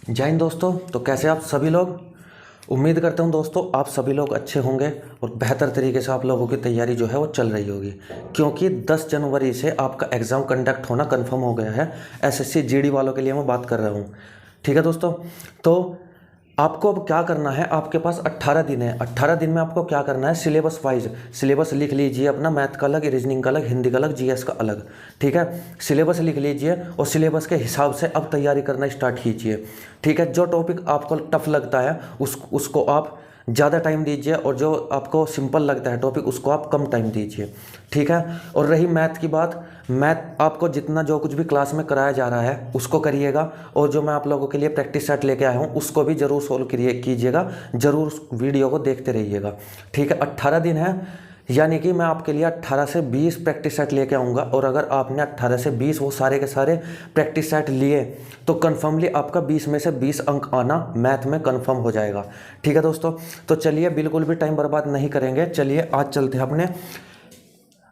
जय हिंद दोस्तों। तो कैसे आप सभी लोग। उम्मीद करता हूं दोस्तों आप सभी लोग अच्छे होंगे और बेहतर तरीके से आप लोगों की तैयारी जो है वो चल रही होगी, क्योंकि 10 जनवरी से आपका एग्ज़ाम कंडक्ट होना कंफर्म हो गया है। एसएससी जीडी वालों के लिए मैं बात कर रहा हूं। ठीक है दोस्तों, तो आपको अब क्या करना है, आपके पास 18 दिन है। 18 दिन में आपको क्या करना है, सिलेबस वाइज सिलेबस लिख लीजिए अपना। मैथ का अलग, रीजनिंग का अलग, हिंदी का अलग, जीएस का अलग। ठीक है, सिलेबस लिख लीजिए और सिलेबस के हिसाब से अब तैयारी करना स्टार्ट कीजिए। ठीक है, जो टॉपिक आपको टफ लगता है उसको आप ज़्यादा टाइम दीजिए और जो आपको सिंपल लगता है टॉपिक उसको आप कम टाइम दीजिए। ठीक है, और रही मैथ की बात, मैथ आपको जितना जो कुछ भी क्लास में कराया जा रहा है उसको करिएगा, और जो मैं आप लोगों के लिए प्रैक्टिस सेट लेके आया हूँ उसको भी ज़रूर सोल्व कीजिएगा, ज़रूर उस वीडियो को देखते रहिएगा। ठीक है, 18 दिन है, यानी कि मैं आपके लिए 18 से 20 प्रैक्टिस सेट लेके आऊँगा, और अगर आपने 18 से 20 वो सारे के सारे प्रैक्टिस सेट लिए तो कन्फर्मली आपका 20 में से 20 अंक आना मैथ में कन्फर्म हो जाएगा। ठीक है दोस्तों, तो चलिए बिल्कुल भी टाइम बर्बाद नहीं करेंगे। चलिए आज चलते हैं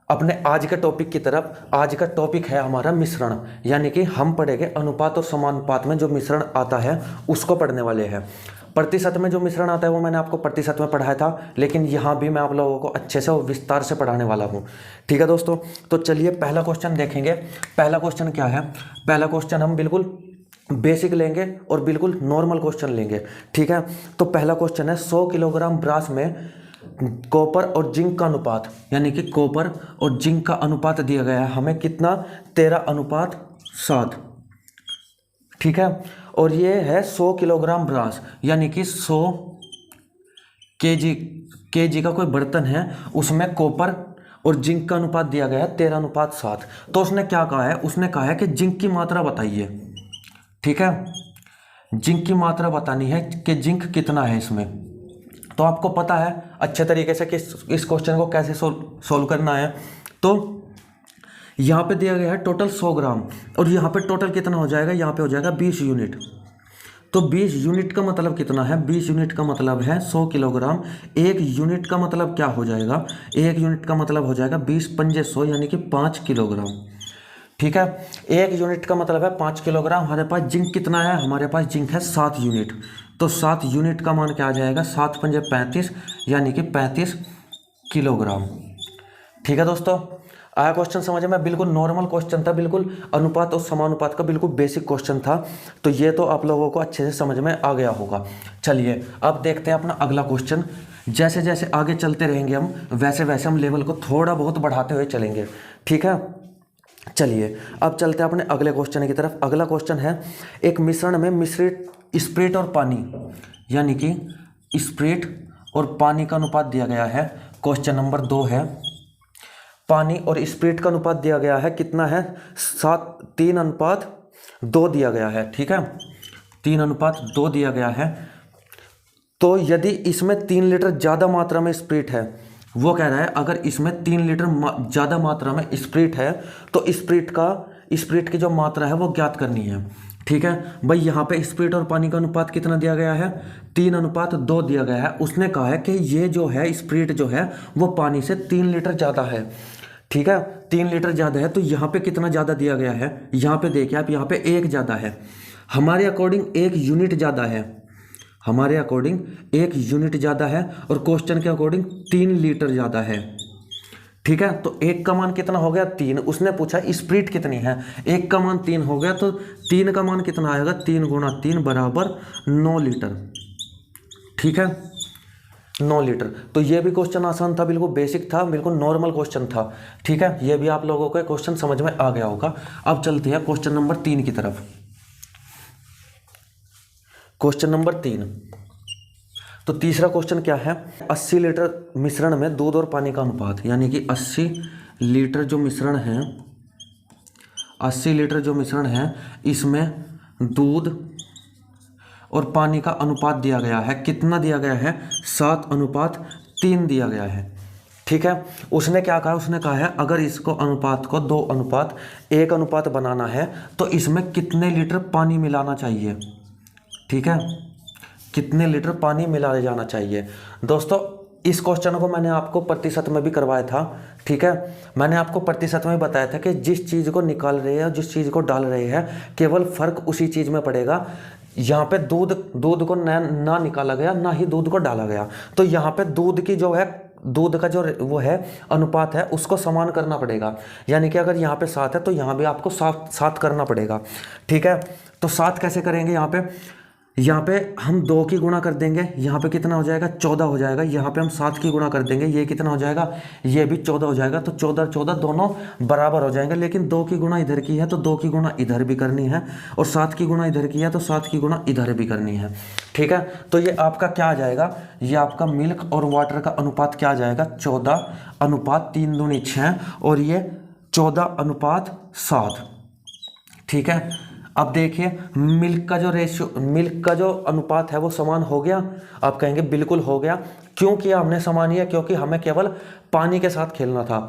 अपने आज के टॉपिक की तरफ। आज का टॉपिक है हमारा मिश्रण, यानी कि हम पढ़ेंगे अनुपात और समानुपात में जो मिश्रण आता है उसको पढ़ने वाले हैं। प्रतिशत में जो मिश्रण आता है वो मैंने आपको प्रतिशत में पढ़ाया था, लेकिन यहाँ भी मैं आप लोगों को अच्छे से और विस्तार से पढ़ाने वाला हूँ। ठीक है दोस्तों, तो चलिए पहला क्वेश्चन देखेंगे। पहला क्वेश्चन क्या है, पहला क्वेश्चन हम बिल्कुल बेसिक लेंगे और बिल्कुल नॉर्मल क्वेश्चन लेंगे। ठीक है, तो पहला क्वेश्चन है 100 किलोग्राम ब्रास में कॉपर और जिंक का अनुपात, यानी कि कॉपर और जिंक का अनुपात दिया गया है हमें कितना, 13:7। ठीक है, और ये है 100 किलोग्राम ब्रास, यानी कि 100 केजी का कोई बर्तन है, उसमें कॉपर और जिंक का अनुपात दिया गया है 13:7। तो उसने क्या कहा है, उसने कहा है कि जिंक की मात्रा बताइए। ठीक है, जिंक की मात्रा बतानी है कि जिंक कितना है इसमें। तो आपको पता है अच्छे तरीके से कि इस क्वेश्चन को कैसे सोल्व करना है। तो यहाँ पे दिया गया है टोटल 100 ग्राम, और यहाँ पे टोटल कितना हो जाएगा, यहाँ पे हो जाएगा 20 यूनिट। तो 20 यूनिट का मतलब कितना है, 20 यूनिट का मतलब है 100 किलोग्राम। एक यूनिट का मतलब क्या हो जाएगा, एक यूनिट का मतलब हो जाएगा 20 पंजे 100, यानी कि 5 किलोग्राम। ठीक है, एक यूनिट का मतलब है 5 किलोग्राम। हमारे पास जिंक कितना है, हमारे पास जिंक है 7 यूनिट। तो 7 यूनिट का मान क्या आ जाएगा, 7 पंजे 35, यानी कि 35 किलोग्राम। ठीक है दोस्तों, आया क्वेश्चन समझ में। बिल्कुल नॉर्मल क्वेश्चन था, बिल्कुल अनुपात और समानुपात का बिल्कुल बेसिक क्वेश्चन था। तो ये तो आप लोगों को अच्छे से समझ में आ गया होगा। चलिए अब देखते हैं अपना अगला क्वेश्चन। जैसे जैसे आगे चलते रहेंगे हम, वैसे वैसे हम लेवल को थोड़ा बहुत बढ़ाते हुए चलेंगे। ठीक है, चलिए अब चलते हैं अपने अगले क्वेश्चन की तरफ। अगला क्वेश्चन है, एक मिश्रण में मिश्रित स्प्रिट और पानी, यानी कि स्प्रिट और पानी का अनुपात दिया गया है। क्वेश्चन नंबर 2 है, पानी और स्प्रिट का अनुपात दिया गया है कितना है, 3:2 दिया गया है। ठीक है, 3:2 दिया गया है। तो यदि इसमें 3 लीटर ज़्यादा मात्रा में स्प्रिट है, वो कह रहा है अगर इसमें 3 लीटर ज़्यादा मात्रा में स्प्रिट है तो स्प्रिट की जो मात्रा है वो ज्ञात करनी है। ठीक है भाई, यहाँ पे स्प्रिट और पानी का अनुपात कितना दिया गया है, 3:2 दिया गया है। उसने कहा है कि ये जो है स्प्रिट जो है वो पानी से 3 लीटर ज़्यादा है। ठीक है, 3 लीटर ज़्यादा है, तो यहाँ पे कितना ज़्यादा दिया गया है, यहाँ पे देखिए आप, यहाँ पे 1 ज़्यादा है। हमारे अकॉर्डिंग 1 यूनिट ज़्यादा है, हमारे अकॉर्डिंग 1 यूनिट ज़्यादा है, और क्वेश्चन के अकॉर्डिंग 3 लीटर ज़्यादा है। ठीक है, तो 1 का मान कितना हो गया, 3। उसने पूछा स्प्रिट कितनी है, 1 का मान 3 हो गया, तो 3 का मान कितना आएगा, 3 × 3 बराबर 9 लीटर। ठीक है, 9 लीटर। तो ये भी क्वेश्चन आसान था, बिल्कुल बेसिक था, बिल्कुल नॉर्मल क्वेश्चन था। ठीक है, ये भी आप लोगों को क्वेश्चन समझ में आ गया होगा। अब चलते हैं क्वेश्चन नंबर 3 की तरफ। क्वेश्चन नंबर 3, तो तीसरा क्वेश्चन क्या है, 80 लीटर मिश्रण में दूध और पानी का अनुपात, यानी कि 80 लीटर जो मिश्रण है, 80 लीटर जो मिश्रण है, इसमें दूध और पानी का अनुपात दिया गया है। कितना दिया गया है, 7:3 दिया गया है। ठीक है, उसने क्या कहा, उसने कहा है अगर इसको अनुपात को 2:1 अनुपात बनाना है तो इसमें कितने लीटर पानी मिलाना चाहिए। ठीक है, कितने लीटर पानी मिलाया जाना चाहिए। दोस्तों इस क्वेश्चन को मैंने आपको प्रतिशत में भी करवाया था। ठीक है, मैंने आपको प्रतिशत में बताया था कि जिस चीज़ को निकाल रहे हैं जिस चीज़ को डाल रहे हैं केवल फर्क उसी चीज़ में पड़ेगा। यहाँ पे दूध दूध को ना निकाला गया, ना ही दूध को डाला गया, तो यहाँ पे दूध की जो है, दूध का जो वो है अनुपात है उसको समान करना पड़ेगा। यानी कि अगर यहाँ पे 7 है तो यहाँ भी आपको 7 करना पड़ेगा। ठीक है, तो 7 कैसे करेंगे? यहाँ पे हम 2 की गुणा कर देंगे, यहाँ पे कितना हो जाएगा? 14 हो जाएगा। यहाँ पे हम 7 की गुणा कर देंगे, ये कितना हो जाएगा? ये भी 14 हो जाएगा। तो 14 14 दोनों बराबर हो जाएंगे, लेकिन 2 की गुणा इधर की है तो 2 की गुणा इधर भी करनी है, और 7 की गुणा इधर की है तो 7 की गुणा इधर भी करनी है। ठीक है, तो ये आपका क्या आ जाएगा? ये आपका मिल्क और वाटर का अनुपात क्या आ जाएगा? 14:3 दूनी 6, और ये 14:7। ठीक है, अब देखिए मिल्क का जो रेशियो, मिल्क का जो अनुपात है वो समान हो गया। आप कहेंगे बिल्कुल हो गया। क्यों किया हमने समान? ही है क्योंकि हमें केवल पानी के साथ खेलना था।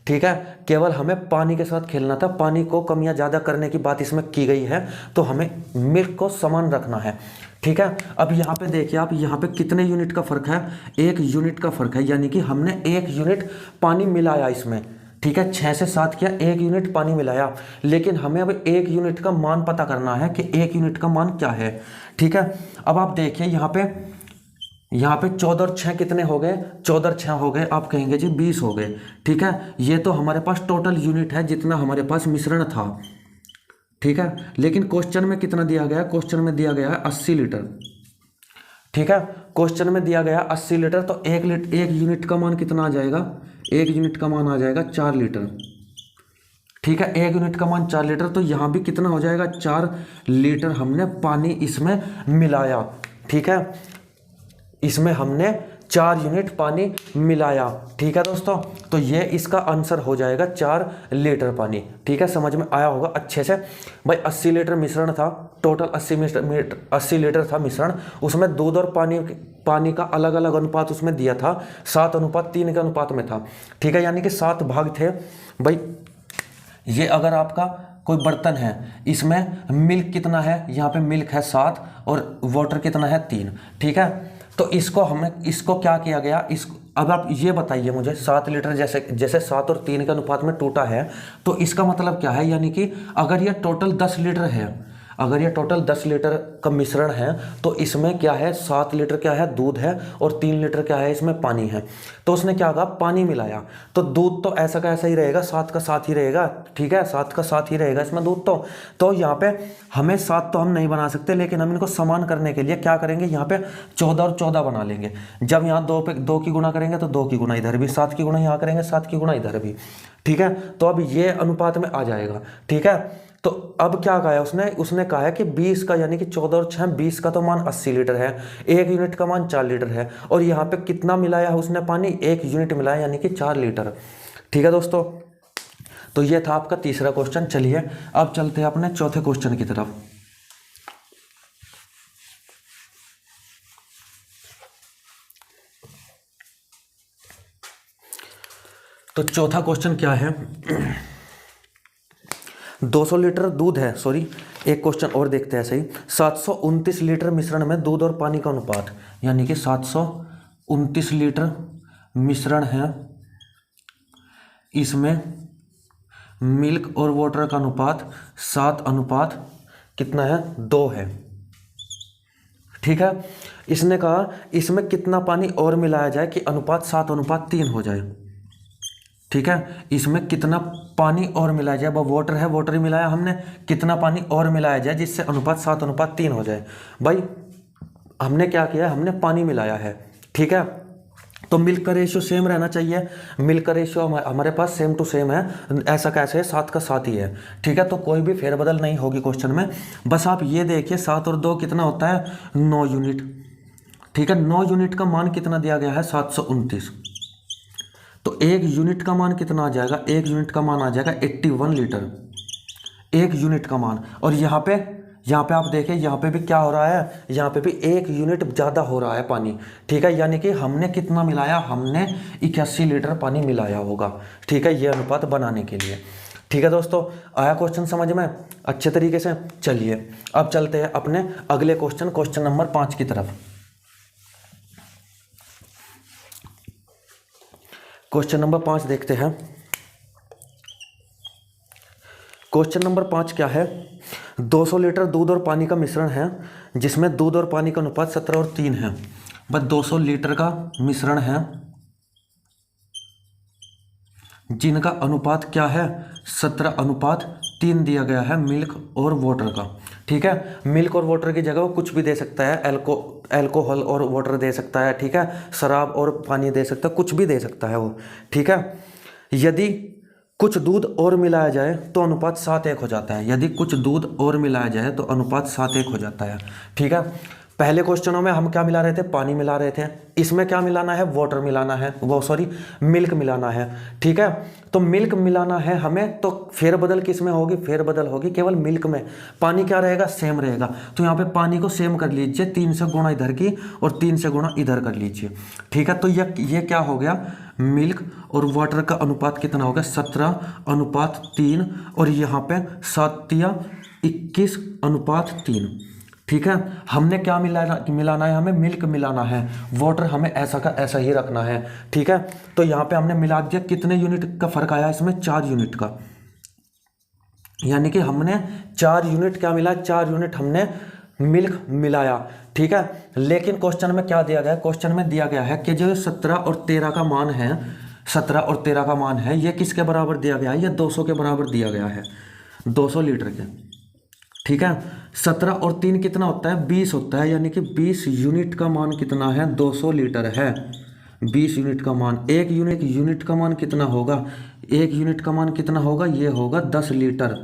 ठीक है, केवल हमें पानी के साथ खेलना था, पानी को कम या ज़्यादा करने की बात इसमें की गई है, तो हमें मिल्क को समान रखना है। ठीक है, अब यहाँ पे देखिए आप, यहाँ पे कितने यूनिट का फर्क है? 1 यूनिट का फर्क है, यानी कि हमने 1 यूनिट पानी मिलाया इसमें। ठीक है, 6 से 7 किया, 1 यूनिट पानी मिलाया, लेकिन हमें अब 1 यूनिट का मान पता करना है कि 1 यूनिट का मान क्या है। ठीक है, अब आप देखिए यहाँ पे 14 और 6 कितने हो गए? 14 और 6 हो गए, आप कहेंगे जी 20 हो गए। ठीक है, ये तो हमारे पास टोटल यूनिट है जितना हमारे पास मिश्रण था। ठीक है, लेकिन क्वेश्चन में कितना दिया गया? क्वेश्चन में दिया गया है 80 लीटर। ठीक है, क्वेश्चन में दिया गया 80 लीटर, तो 1 यूनिट का मान कितना आ जाएगा? 1 यूनिट का मान आ जाएगा 4 लीटर। ठीक है, 1 यूनिट का मान 4 लीटर, तो यहाँ भी कितना हो जाएगा? 4 लीटर हमने पानी इसमें मिलाया। ठीक है, इसमें हमने 4 यूनिट पानी मिलाया। ठीक है दोस्तों, तो ये इसका आंसर हो जाएगा 4 लीटर पानी। ठीक है, समझ में आया होगा अच्छे से। भाई 80 लीटर मिश्रण था, टोटल 80 लीटर था मिश्रण, उसमें दूध और पानी का अलग अलग अनुपात उसमें दिया था, 7:3 के अनुपात में था। ठीक है, यानी कि 7 भाग थे। भाई ये अगर आपका कोई बर्तन है, इसमें मिल्क कितना है? यहाँ पे मिल्क है 7 और वाटर कितना है? 3। ठीक है, तो इसको क्या किया गया? अब आप ये बताइए मुझे, 7 लीटर जैसे 7 और 3 के अनुपात में टूटा है, तो इसका मतलब क्या है? यानी कि अगर ये टोटल 10 लीटर है, अगर ये टोटल 10 लीटर का मिश्रण है, तो इसमें क्या है? 7 लीटर क्या है? दूध है, और 3 लीटर क्या है? इसमें पानी है। तो उसने क्या कहा? पानी मिलाया, तो दूध तो ऐसा का ऐसा ही रहेगा, 7 का 7 ही रहेगा। ठीक है, 7 का 7 ही रहेगा इसमें दूध। तो यहाँ पे हमें 7 तो हम नहीं बना सकते, लेकिन हम इनको समान करने के लिए क्या करेंगे? यहाँ पे 14 और 14 बना लेंगे। जब यहाँ 2 की गुणा करेंगे तो 2 की गुणा इधर भी, 7 की गुणा यहाँ करेंगे, 7 की गुणा इधर भी। ठीक है, तो अब ये अनुपात में आ जाएगा। ठीक है, तो अब क्या कहा है उसने कहा है कि 20 का, यानी कि 14 और 6 20 का तो मान 80 लीटर है, 1 यूनिट का मान 4 लीटर है, और यहाँ पे कितना मिलाया है उसने पानी? 1 यूनिट मिलाया, यानी कि 4 लीटर। ठीक है दोस्तों, तो ये था आपका तीसरा क्वेश्चन। चलिए अब चलते हैं अपने चौथे क्वेश्चन की तरफ। तो चौथा क्वेश्चन क्या है? 200 लीटर दूध है, सॉरी एक क्वेश्चन और देखते हैं सही। 729 लीटर मिश्रण में दूध और पानी का अनुपात, यानी कि 729 लीटर मिश्रण है, इसमें मिल्क और वाटर का अनुपात 7 अनुपात कितना है? 2 है। ठीक है, इसने कहा इसमें कितना पानी और मिलाया जाए कि अनुपात 7:3 हो जाए। ठीक है, इसमें कितना पानी और मिलाया जाए? वो वाटर है, वाटर ही मिलाया हमने, कितना पानी और मिलाया जाए जिससे अनुपात 7:3 हो जाए? भाई हमने क्या किया? हमने पानी मिलाया है। ठीक है, तो मिल्क का रेशियो सेम रहना चाहिए, मिल्क का रेशियो हमारे पास सेम टू सेम है, ऐसा कैसे है? 7 का 7 ही है। ठीक है, तो कोई भी फेरबदल नहीं होगी क्वेश्चन में। बस आप ये देखिए 7 और 2 कितना होता है? 9 यूनिट। ठीक है, 9 यूनिट का मान कितना दिया गया है? 729। तो 1 यूनिट का मान कितना आ जाएगा? 1 यूनिट का मान आ जाएगा 81 लीटर, 1 यूनिट का मान। और यहाँ पे आप देखें, यहाँ पे भी क्या हो रहा है? यहाँ पे भी 1 यूनिट ज़्यादा हो रहा है पानी। ठीक है, यानी कि हमने कितना मिलाया? हमने 81 लीटर पानी मिलाया होगा। ठीक है, ये अनुपात बनाने के लिए। ठीक है दोस्तों, आया क्वेश्चन समझ में अच्छे तरीके से? चलिए अब चलते हैं अपने अगले क्वेश्चन नंबर 5 की तरफ। क्वेश्चन नंबर 5 देखते हैं। क्वेश्चन नंबर 5 क्या है, 200 लीटर दूध और पानी का मिश्रण है जिसमें दूध और पानी का अनुपात 17 और 3 है। बस 200 लीटर का मिश्रण है जिनका अनुपात क्या है, 17:3 दिया गया है मिल्क और वाटर का। ठीक है, मिल्क और वाटर की जगह वो कुछ भी दे सकता है, अल्कोहल और वाटर दे सकता है। ठीक है, शराब और पानी दे सकता है, कुछ भी दे सकता है वो। ठीक है, यदि कुछ दूध और मिलाया जाए तो अनुपात 7:1 हो जाता है। यदि कुछ दूध और मिलाया जाए तो अनुपात 7:1 हो जाता है। ठीक है, पहले क्वेश्चनों में हम क्या मिला रहे थे, पानी मिला रहे थे। इसमें क्या मिलाना है, वाटर मिलाना है, मिल्क मिलाना है। ठीक है, तो मिल्क मिलाना है हमें, तो फेरबदल किस में होगी, फेरबदल होगी केवल मिल्क में। पानी क्या रहेगा, सेम रहेगा। तो यहाँ पे पानी को सेम कर लीजिए, 3 से गुणा इधर की और 3 से गुणा इधर कर लीजिए। ठीक है, तो ये क्या हो गया, मिल्क और वाटर का अनुपात कितना हो गया, 17:3 और यहाँ पे 7:21:3। ठीक है, हमने क्या मिलाना है, हमें मिल्क मिलाना है, वाटर हमें ऐसा का ऐसा ही रखना है। ठीक है, तो यहाँ पे हमने मिला दिया, कितने यूनिट का फर्क आया इसमें, 4 यूनिट का। यानी कि हमने 4 यूनिट क्या मिला, 4 यूनिट हमने मिल्क मिलाया। ठीक है, लेकिन क्वेश्चन में क्या दिया गया है, क्वेश्चन में दिया गया है कि जो 17 और 13 का मान है, 17 और 13 का मान है, ये किसके बराबर दिया गया है, ये 200 के बराबर दिया गया है, 200 लीटर के। ठीक है, 17 और 3 कितना होता है, 20 होता है। यानी कि 20 यूनिट का मान कितना है, 200 लीटर है। 20 यूनिट का मान, एक यूनिट का मान कितना होगा, एक यूनिट का मान कितना होगा, ये होगा 10 लीटर।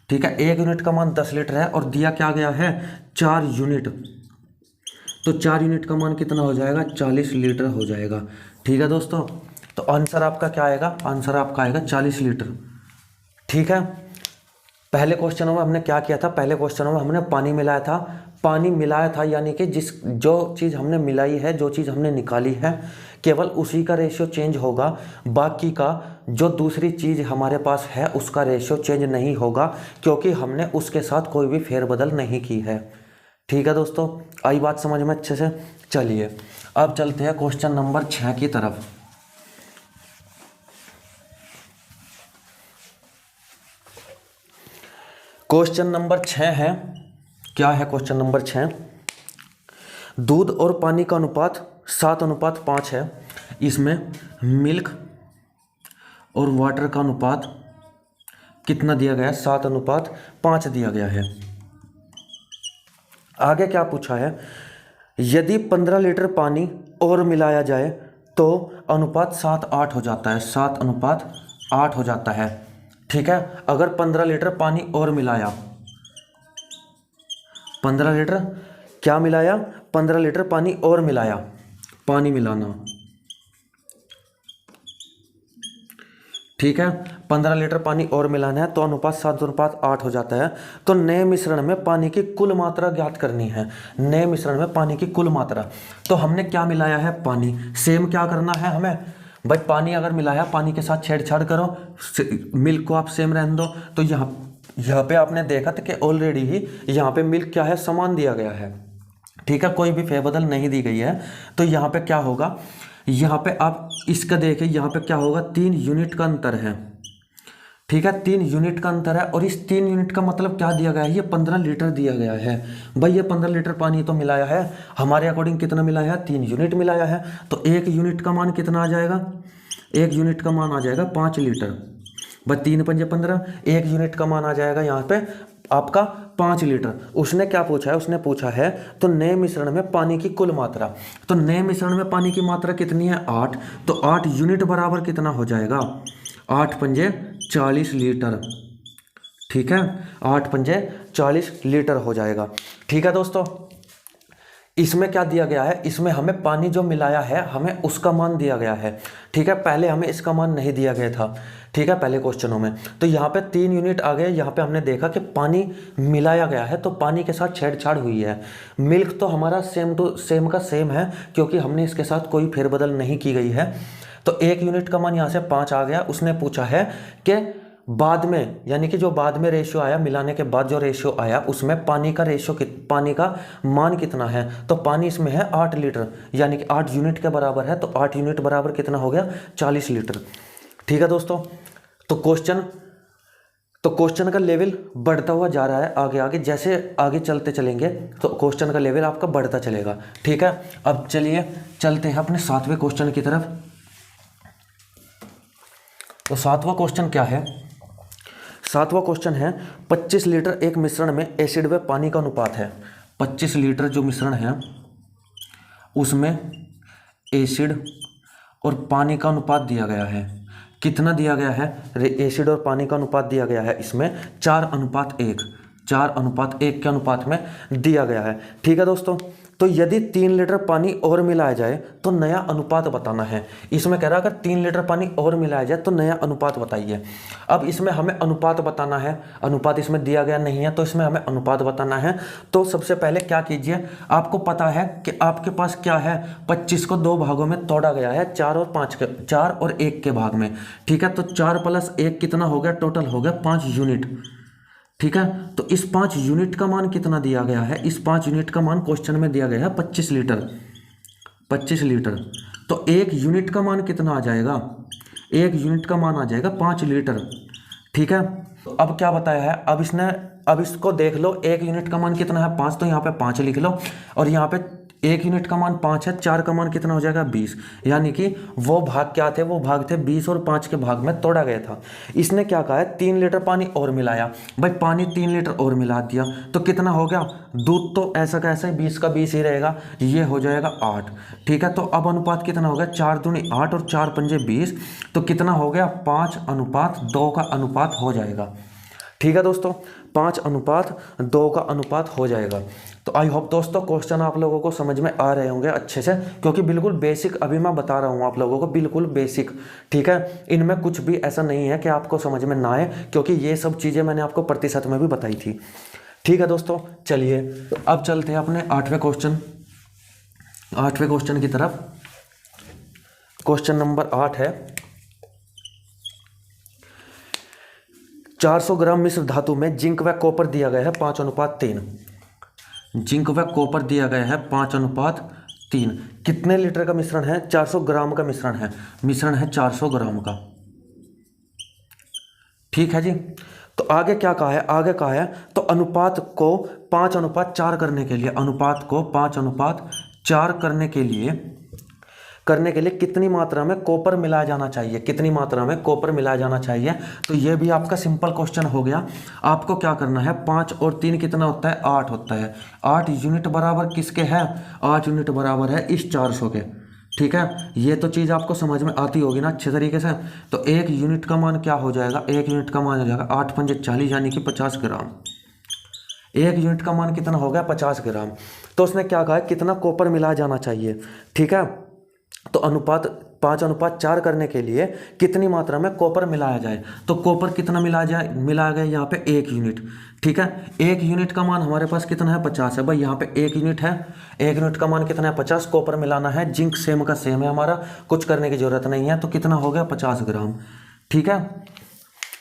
ठीक है, एक यूनिट का मान 10 लीटर है और दिया क्या गया है, 4 यूनिट। तो 4 यूनिट का मान कितना हो जाएगा, 40 लीटर हो जाएगा। ठीक है दोस्तों, तो आंसर आपका क्या आएगा, आंसर आपका आएगा 40 लीटर। ठीक है, पहले क्वेश्चनों में हमने क्या किया था, पहले क्वेश्चनों में हमने पानी मिलाया था, पानी मिलाया था यानी कि जो चीज़ हमने मिलाई है, जो चीज़ हमने निकाली है, केवल उसी का रेशियो चेंज होगा, बाकी का जो दूसरी चीज़ हमारे पास है उसका रेशियो चेंज नहीं होगा, क्योंकि हमने उसके साथ कोई भी फेरबदल नहीं की है। ठीक है दोस्तों, आई बात समझ में अच्छे से। चलिए अब चलते हैं क्वेश्चन नंबर 6 की तरफ। क्वेश्चन नंबर 6 है, क्या है क्वेश्चन नंबर 6, दूध और पानी का अनुपात 7:5 है। इसमें मिल्क और वाटर का अनुपात कितना दिया गया है, 7:5 दिया गया है। आगे क्या पूछा है, यदि 15 लीटर पानी और मिलाया जाए तो अनुपात 7:8 हो जाता है, 7:8 हो जाता है। ठीक है, अगर 15 लीटर पानी और मिलाया, 15 लीटर क्या मिलाया, 15 लीटर पानी और मिलाया, पानी मिलाना। ठीक है, 15 लीटर पानी और मिलाना है तो अनुपात 7:8 हो जाता है। तो नए मिश्रण में पानी की कुल मात्रा ज्ञात करनी है, नए मिश्रण में पानी की कुल मात्रा। तो हमने क्या मिलाया है, पानी। सेम क्या करना है हमें भाई, पानी अगर मिलाया, पानी के साथ छेड़छाड़ करो, मिल्क को आप सेम रहने दो। तो यहाँ पे आपने देखा था कि ऑलरेडी ही यहाँ पे मिल्क क्या है, समान दिया गया है। ठीक है, कोई भी फेरबदल नहीं दी गई है। तो यहाँ पे क्या होगा, यहाँ पे आप इसका देखिए, यहाँ पे क्या होगा, 3 यूनिट का अंतर है। ठीक है, 3 यूनिट का अंतर है और इस 3 यूनिट का मतलब क्या दिया गया है, ये 15 लीटर दिया गया है। भाई ये 15 लीटर पानी तो मिलाया है, हमारे अकॉर्डिंग कितना मिलाया है, 3 यूनिट मिलाया है। तो 1 यूनिट का मान कितना आ जाएगा, 1 यूनिट का मान आ जाएगा 5 लीटर। भाई 3 पंजे 15, 1 यूनिट का मान आ जाएगा यहाँ पे आपका 5 लीटर। उसने क्या पूछा है, उसने पूछा है तो नए मिश्रण में पानी की कुल मात्रा। तो नए मिश्रण में पानी की मात्रा कितनी है, 8। तो 8 यूनिट बराबर कितना हो जाएगा, 8 पंजे 40 लीटर। ठीक है, 8 पंजे 40 लीटर हो जाएगा। ठीक है दोस्तों, इसमें क्या दिया गया है, इसमें हमें पानी जो मिलाया है हमें उसका मान दिया गया है। ठीक है, पहले हमें इसका मान नहीं दिया गया था। ठीक है, पहले क्वेश्चनों में तो यहाँ पे 3 यूनिट आ गए। यहाँ पे हमने देखा कि पानी मिलाया गया है तो पानी के साथ छेड़छाड़ हुई है। मिल्क तो हमारा सेम टू सेम का सेम है, क्योंकि हमने इसके साथ कोई फेरबदल नहीं की गई है। तो 1 यूनिट का मान यहाँ से 5 आ गया। उसने पूछा है कि बाद में, यानी कि जो बाद में रेशियो आया, मिलाने के बाद जो रेशियो आया उसमें पानी का रेशियो, पानी का मान कितना है। तो पानी इसमें है 8 लीटर, यानी कि 8 यूनिट के बराबर है। तो 8 यूनिट बराबर कितना हो गया, 40 लीटर। ठीक है दोस्तों, तो क्वेश्चन तो क्वेश्चन का लेवल बढ़ता हुआ जा रहा है आगे आगे, जैसे आगे चलते चलेंगे तो क्वेश्चन का लेवल आपका बढ़ता चलेगा। ठीक है, अब चलिए चलते हैं अपने 7वें क्वेश्चन की तरफ। तो 7वां क्वेश्चन क्या है? 7वां क्वेश्चन है 25 लीटर एक मिश्रण में एसिड व पानी का अनुपात है। 25 लीटर जो मिश्रण है उसमें एसिड और पानी का अनुपात दिया गया है। कितना दिया गया है? एसिड और पानी का अनुपात दिया गया है इसमें 4:1, 4:1 के अनुपात में दिया गया है। ठीक है दोस्तों, तो यदि 3 लीटर पानी और मिलाया जाए तो नया अनुपात बताना है। इसमें कह रहा है अगर 3 लीटर पानी और मिलाया जाए तो नया अनुपात बताइए। अब इसमें हमें अनुपात बताना है, अनुपात इसमें दिया गया नहीं है तो इसमें हमें अनुपात बताना है। तो सबसे पहले क्या कीजिए, आपको पता है कि आपके पास क्या है, 25 को 2 भागों में तोड़ा गया है, 4 और 1 के भाग में। ठीक है, तो 4 + 1 कितना हो गया? टोटल हो गया 5 यूनिट। ठीक है, तो इस 5 यूनिट का मान कितना दिया गया है? इस 5 यूनिट का मान क्वेश्चन में दिया गया है 25 लीटर। 25 लीटर, तो 1 यूनिट का मान कितना आ जाएगा? 1 यूनिट का मान आ जाएगा 5 लीटर। ठीक है, तो अब क्या बताया है? अब इसको देख लो, 1 यूनिट का मान कितना है? 5, तो यहाँ पे 5 लिख लो, और यहाँ पे 1 यूनिट का मान 5 है, 4 का मान कितना हो जाएगा? 20। यानी कि वो भाग क्या थे? वो भाग थे 20 और 5 के भाग में तोड़ा गया था। इसने क्या कहा है? 3 लीटर पानी और मिलाया। भाई पानी 3 लीटर और मिला दिया तो कितना हो गया? दूध तो ऐसा का ऐसा ही 20 का 20 ही रहेगा, ये हो जाएगा 8। ठीक है, तो अब अनुपात कितना हो गया? 4 दूनी 8 और 4 पंजे 20, तो कितना हो गया? 5:2 का अनुपात हो जाएगा। ठीक है दोस्तों, 5:2 का अनुपात हो जाएगा। तो आई होप दोस्तों क्वेश्चन आप लोगों को समझ में आ रहे होंगे अच्छे से, क्योंकि बिल्कुल बेसिक अभी मैं बता रहा हूँ आप लोगों को, बिल्कुल बेसिक। ठीक है, इनमें कुछ भी ऐसा नहीं है कि आपको समझ में ना आए, क्योंकि ये सब चीज़ें मैंने आपको प्रतिशत में भी बताई थी। ठीक है दोस्तों, चलिए अब चलते हैं अपने 8वें क्वेश्चन की तरफ। क्वेश्चन नंबर 8 है 400 ग्राम मिश्र धातु में जिंक व कॉपर दिया गया है 5:3। जिंक व कॉपर दिया गया है 5:3। कितने लीटर का मिश्रण है? 400 ग्राम का मिश्रण है। मिश्रण है 400 ग्राम का। ठीक है जी, तो आगे क्या कहा है? आगे कहा है तो अनुपात को 5:4 करने के लिए, अनुपात को 5:4 करने के लिए कितनी मात्रा में कॉपर मिलाया जाना चाहिए? कितनी मात्रा में कॉपर मिलाया जाना चाहिए? तो ये भी आपका सिंपल क्वेश्चन हो गया। आपको क्या करना है? 5 और 3 कितना होता है? 8 होता है। 8 यूनिट बराबर किसके है? 8 यूनिट बराबर है इस 400 के। ठीक है, ये तो चीज़ आपको समझ में आती होगी ना अच्छे तरीके से। तो 1 यूनिट का मान क्या हो जाएगा? 1 यूनिट का मान हो जाएगा 8 पंजे 40, यानी कि 50 ग्राम। 1 यूनिट का मान कितना हो गया? 50 ग्राम। तो उसने क्या कहा है? कितना कॉपर मिलाया जाना चाहिए? ठीक है, तो अनुपात 5:4 करने के लिए कितनी मात्रा में कॉपर मिलाया जाए? तो कॉपर कितना मिलाया गया यहाँ पे? 1 यूनिट। ठीक है, 1 यूनिट का मान हमारे पास कितना है? 50 है। भाई यहाँ पे 1 यूनिट है, 1 यूनिट का मान कितना है? 50। कॉपर मिलाना है, जिंक सेम का सेम है हमारा, कुछ करने की जरूरत नहीं है। तो कितना हो गया? 50 ग्राम। ठीक है,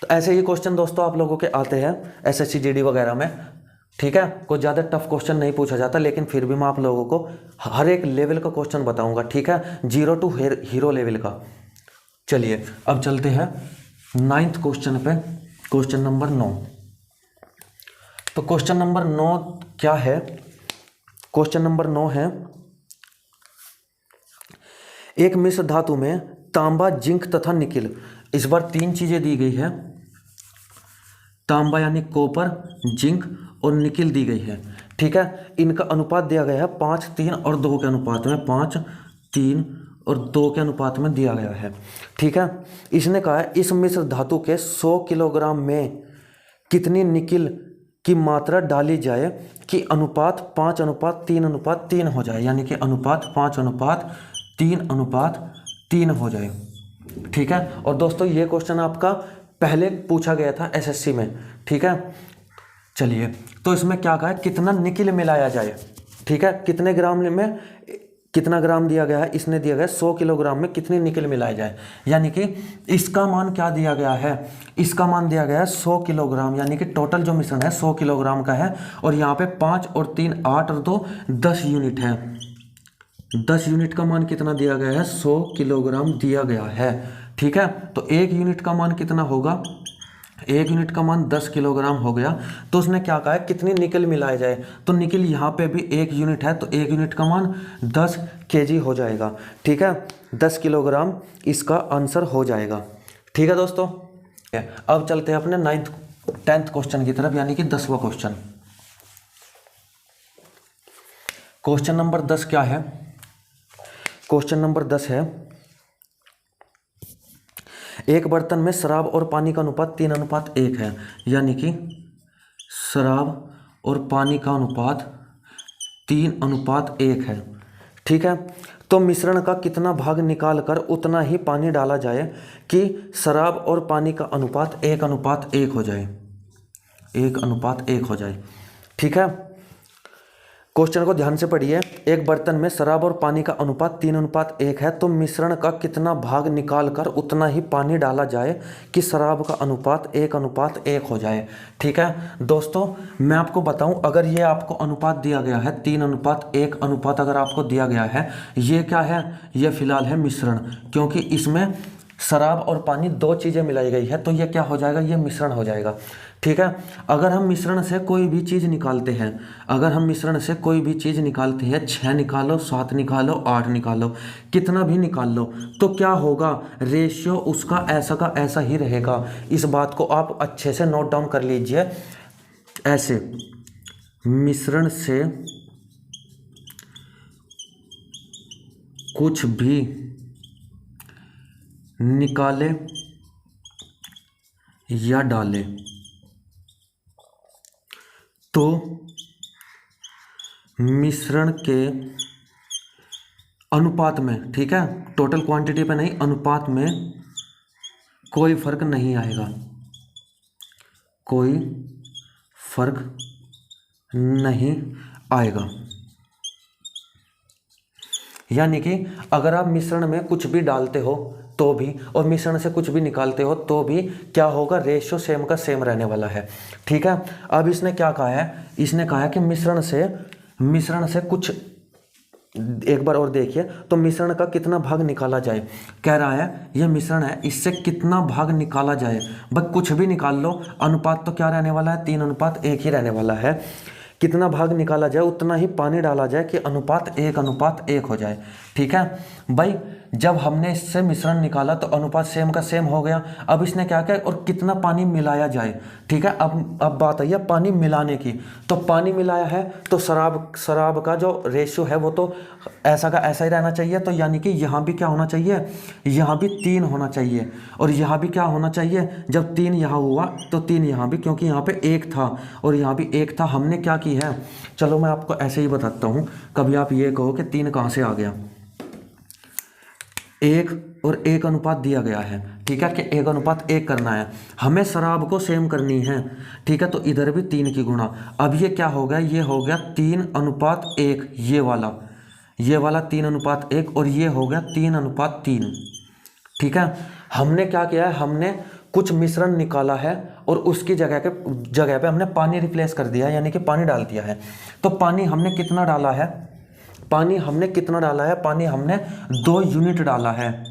तो ऐसे ही क्वेश्चन दोस्तों आप लोगों के आते हैं SSC GD वगैरह में। ठीक है, कोई ज़्यादा टफ क्वेश्चन नहीं पूछा जाता, लेकिन फिर भी मैं आप लोगों को हर एक लेवल का क्वेश्चन बताऊंगा। ठीक है, 0 to हीरो लेवल का। चलिए अब चलते हैं 9th क्वेश्चन पे, क्वेश्चन नंबर 9। तो क्वेश्चन नंबर 9 क्या है? क्वेश्चन नंबर 9 है एक मिश्र धातु में तांबा, जिंक तथा निकिल। इस बार 3 चीज़ें दी गई है, तांबा यानी कॉपर, जिंक और निकिल दी गई है। ठीक है, इनका अनुपात दिया गया है 5, 3 और 2 के अनुपात में। 5, 3 और 2 के अनुपात में दिया गया है। ठीक है, इसने कहा है इस मिश्र धातु के 100 किलोग्राम में कितनी निकिल की मात्रा डाली जाए कि अनुपात 5:3:3 हो जाए, यानी कि अनुपात 5:3:3 हो जाए। ठीक है, और दोस्तों ये क्वेश्चन आपका पहले पूछा गया था SSC में। ठीक है, चलिए तो इसमें क्या कहा है? कितना निकिल मिलाया जाए। ठीक है, कितने ग्राम में कितना ग्राम दिया गया है? इसने दिया गया 100 किलोग्राम में कितनी निकिल मिलाई जाए, यानी कि इसका मान क्या दिया गया है? इसका मान दिया गया है 100 किलोग्राम, यानी कि टोटल जो मिश्रण है 100 किलोग्राम का है। और यहाँ पे 5 और 3 8 और 2 10 यूनिट है। 10 यूनिट का मान कितना दिया गया है? 100 किलोग्राम दिया गया है। ठीक है, तो 1 यूनिट का मान कितना होगा? 1 यूनिट का मान 10 किलोग्राम हो गया, तो उसने क्या कहा है कितनी निकल मिलाया जाए, तो निकल यहाँ पे भी 1 यूनिट है, तो 1 यूनिट का मान 10 केजी हो जाएगा। ठीक है, 10 किलोग्राम इसका आंसर हो जाएगा। ठीक है दोस्तों, अब चलते हैं अपने 10th क्वेश्चन की तरफ, यानी कि 10वां क्वेश्चन। क्वेश्चन नंबर 10 क्या है? क्वेश्चन नंबर 10 है, एक बर्तन में शराब और पानी का अनुपात 3:1 है, यानी कि शराब और पानी का अनुपात 3:1 है। ठीक है, तो मिश्रण का कितना भाग निकालकर उतना ही पानी डाला जाए कि शराब और पानी का अनुपात 1:1 हो जाए, 1:1 हो जाए। ठीक है, क्वेश्चन को ध्यान से पढ़िए। एक बर्तन में शराब और पानी का अनुपात 3:1 है, तो मिश्रण का कितना भाग निकालकर उतना ही पानी डाला जाए कि शराब का अनुपात 1:1 हो जाए। ठीक है दोस्तों, मैं आपको बताऊं, अगर ये आपको अनुपात दिया गया है 3:1 अनुपात अगर आपको दिया गया है, ये क्या है, ये फिलहाल है मिश्रण, क्योंकि इसमें शराब और पानी दो चीज़ें मिलाई गई है, तो ये क्या हो जाएगा, ये मिश्रण हो जाएगा। ठीक है, अगर हम मिश्रण से कोई भी चीज़ निकालते हैं, अगर हम मिश्रण से कोई भी चीज़ निकालते हैं, 6 निकालो, 7 निकालो, 8 निकालो, कितना भी निकाल लो, तो क्या होगा, रेशियो उसका ऐसा का ऐसा ही रहेगा। इस बात को आप अच्छे से नोट डाउन कर लीजिए। ऐसे मिश्रण से कुछ भी निकाले या डाले तो मिश्रण के अनुपात में, ठीक है, टोटल क्वांटिटी पे नहीं, अनुपात में कोई फर्क नहीं आएगा, कोई फर्क नहीं आएगा। यानी कि अगर आप मिश्रण में कुछ भी डालते हो तो भी और मिश्रण से कुछ भी निकालते हो तो भी क्या होगा, रेशियो सेम का सेम रहने वाला है। ठीक है, अब इसने क्या कहा है, इसने कहा है कि मिश्रण से कुछ, एक बार और देखिए, तो मिश्रण का कितना भाग निकाला जाए, कह रहा है ये मिश्रण है, इससे कितना भाग निकाला जाए, बस कुछ भी निकाल लो, अनुपात तो क्या रहने वाला है, 3:1 ही रहने वाला है। कितना भाग निकाला जाए उतना ही पानी डाला जाए कि अनुपात 1:1 हो जाए। ठीक है भाई, जब हमने इससे मिश्रण निकाला तो अनुपात सेम का सेम हो गया। अब इसने क्या किया, और कितना पानी मिलाया जाए। ठीक है, अब बात आई है पानी मिलाने की, तो पानी मिलाया है तो शराब का जो रेशियो है वो तो ऐसा का ऐसा ही रहना चाहिए, तो यानी कि यहाँ भी क्या होना चाहिए, यहाँ भी 3 होना चाहिए, और यहाँ भी क्या होना चाहिए, जब 3 यहाँ हुआ तो 3 यहाँ भी, क्योंकि यहाँ पे 1 था और यहाँ भी 1 था। हमने क्या की है, चलो मैं आपको ऐसे ही बताता हूँ, कभी आप ये कहो कि 3 कहाँ से आ गया। 1 और 1 अनुपात दिया गया है, ठीक है, कि 1:1 करना है, हमें शराब को सेम करनी है। ठीक है, तो इधर भी 3 की गुणा। अब ये क्या हो गया, ये हो गया 3:1, ये वाला 3:1, और ये हो गया 3:3। ठीक है, हमने क्या किया है, हमने कुछ मिश्रण निकाला है और उसकी जगह पे हमने पानी रिप्लेस कर दिया है, यानी कि पानी डाल दिया है। तो पानी हमने कितना डाला है, पानी हमने 2 यूनिट डाला है,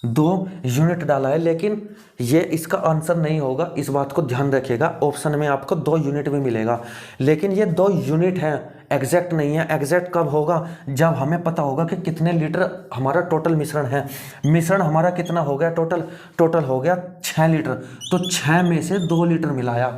2 यूनिट डाला है, लेकिन ये इसका आंसर नहीं होगा, इस बात को ध्यान रखिएगा। ऑप्शन में आपको 2 यूनिट भी मिलेगा, लेकिन ये 2 यूनिट है, एग्जैक्ट नहीं है। एग्जैक्ट कब होगा, जब हमें पता होगा कि कितने लीटर हमारा टोटल मिश्रण है। मिश्रण हमारा कितना हो गया, टोटल हो गया 6 लीटर, तो 6 में से 2 लीटर मिलाया,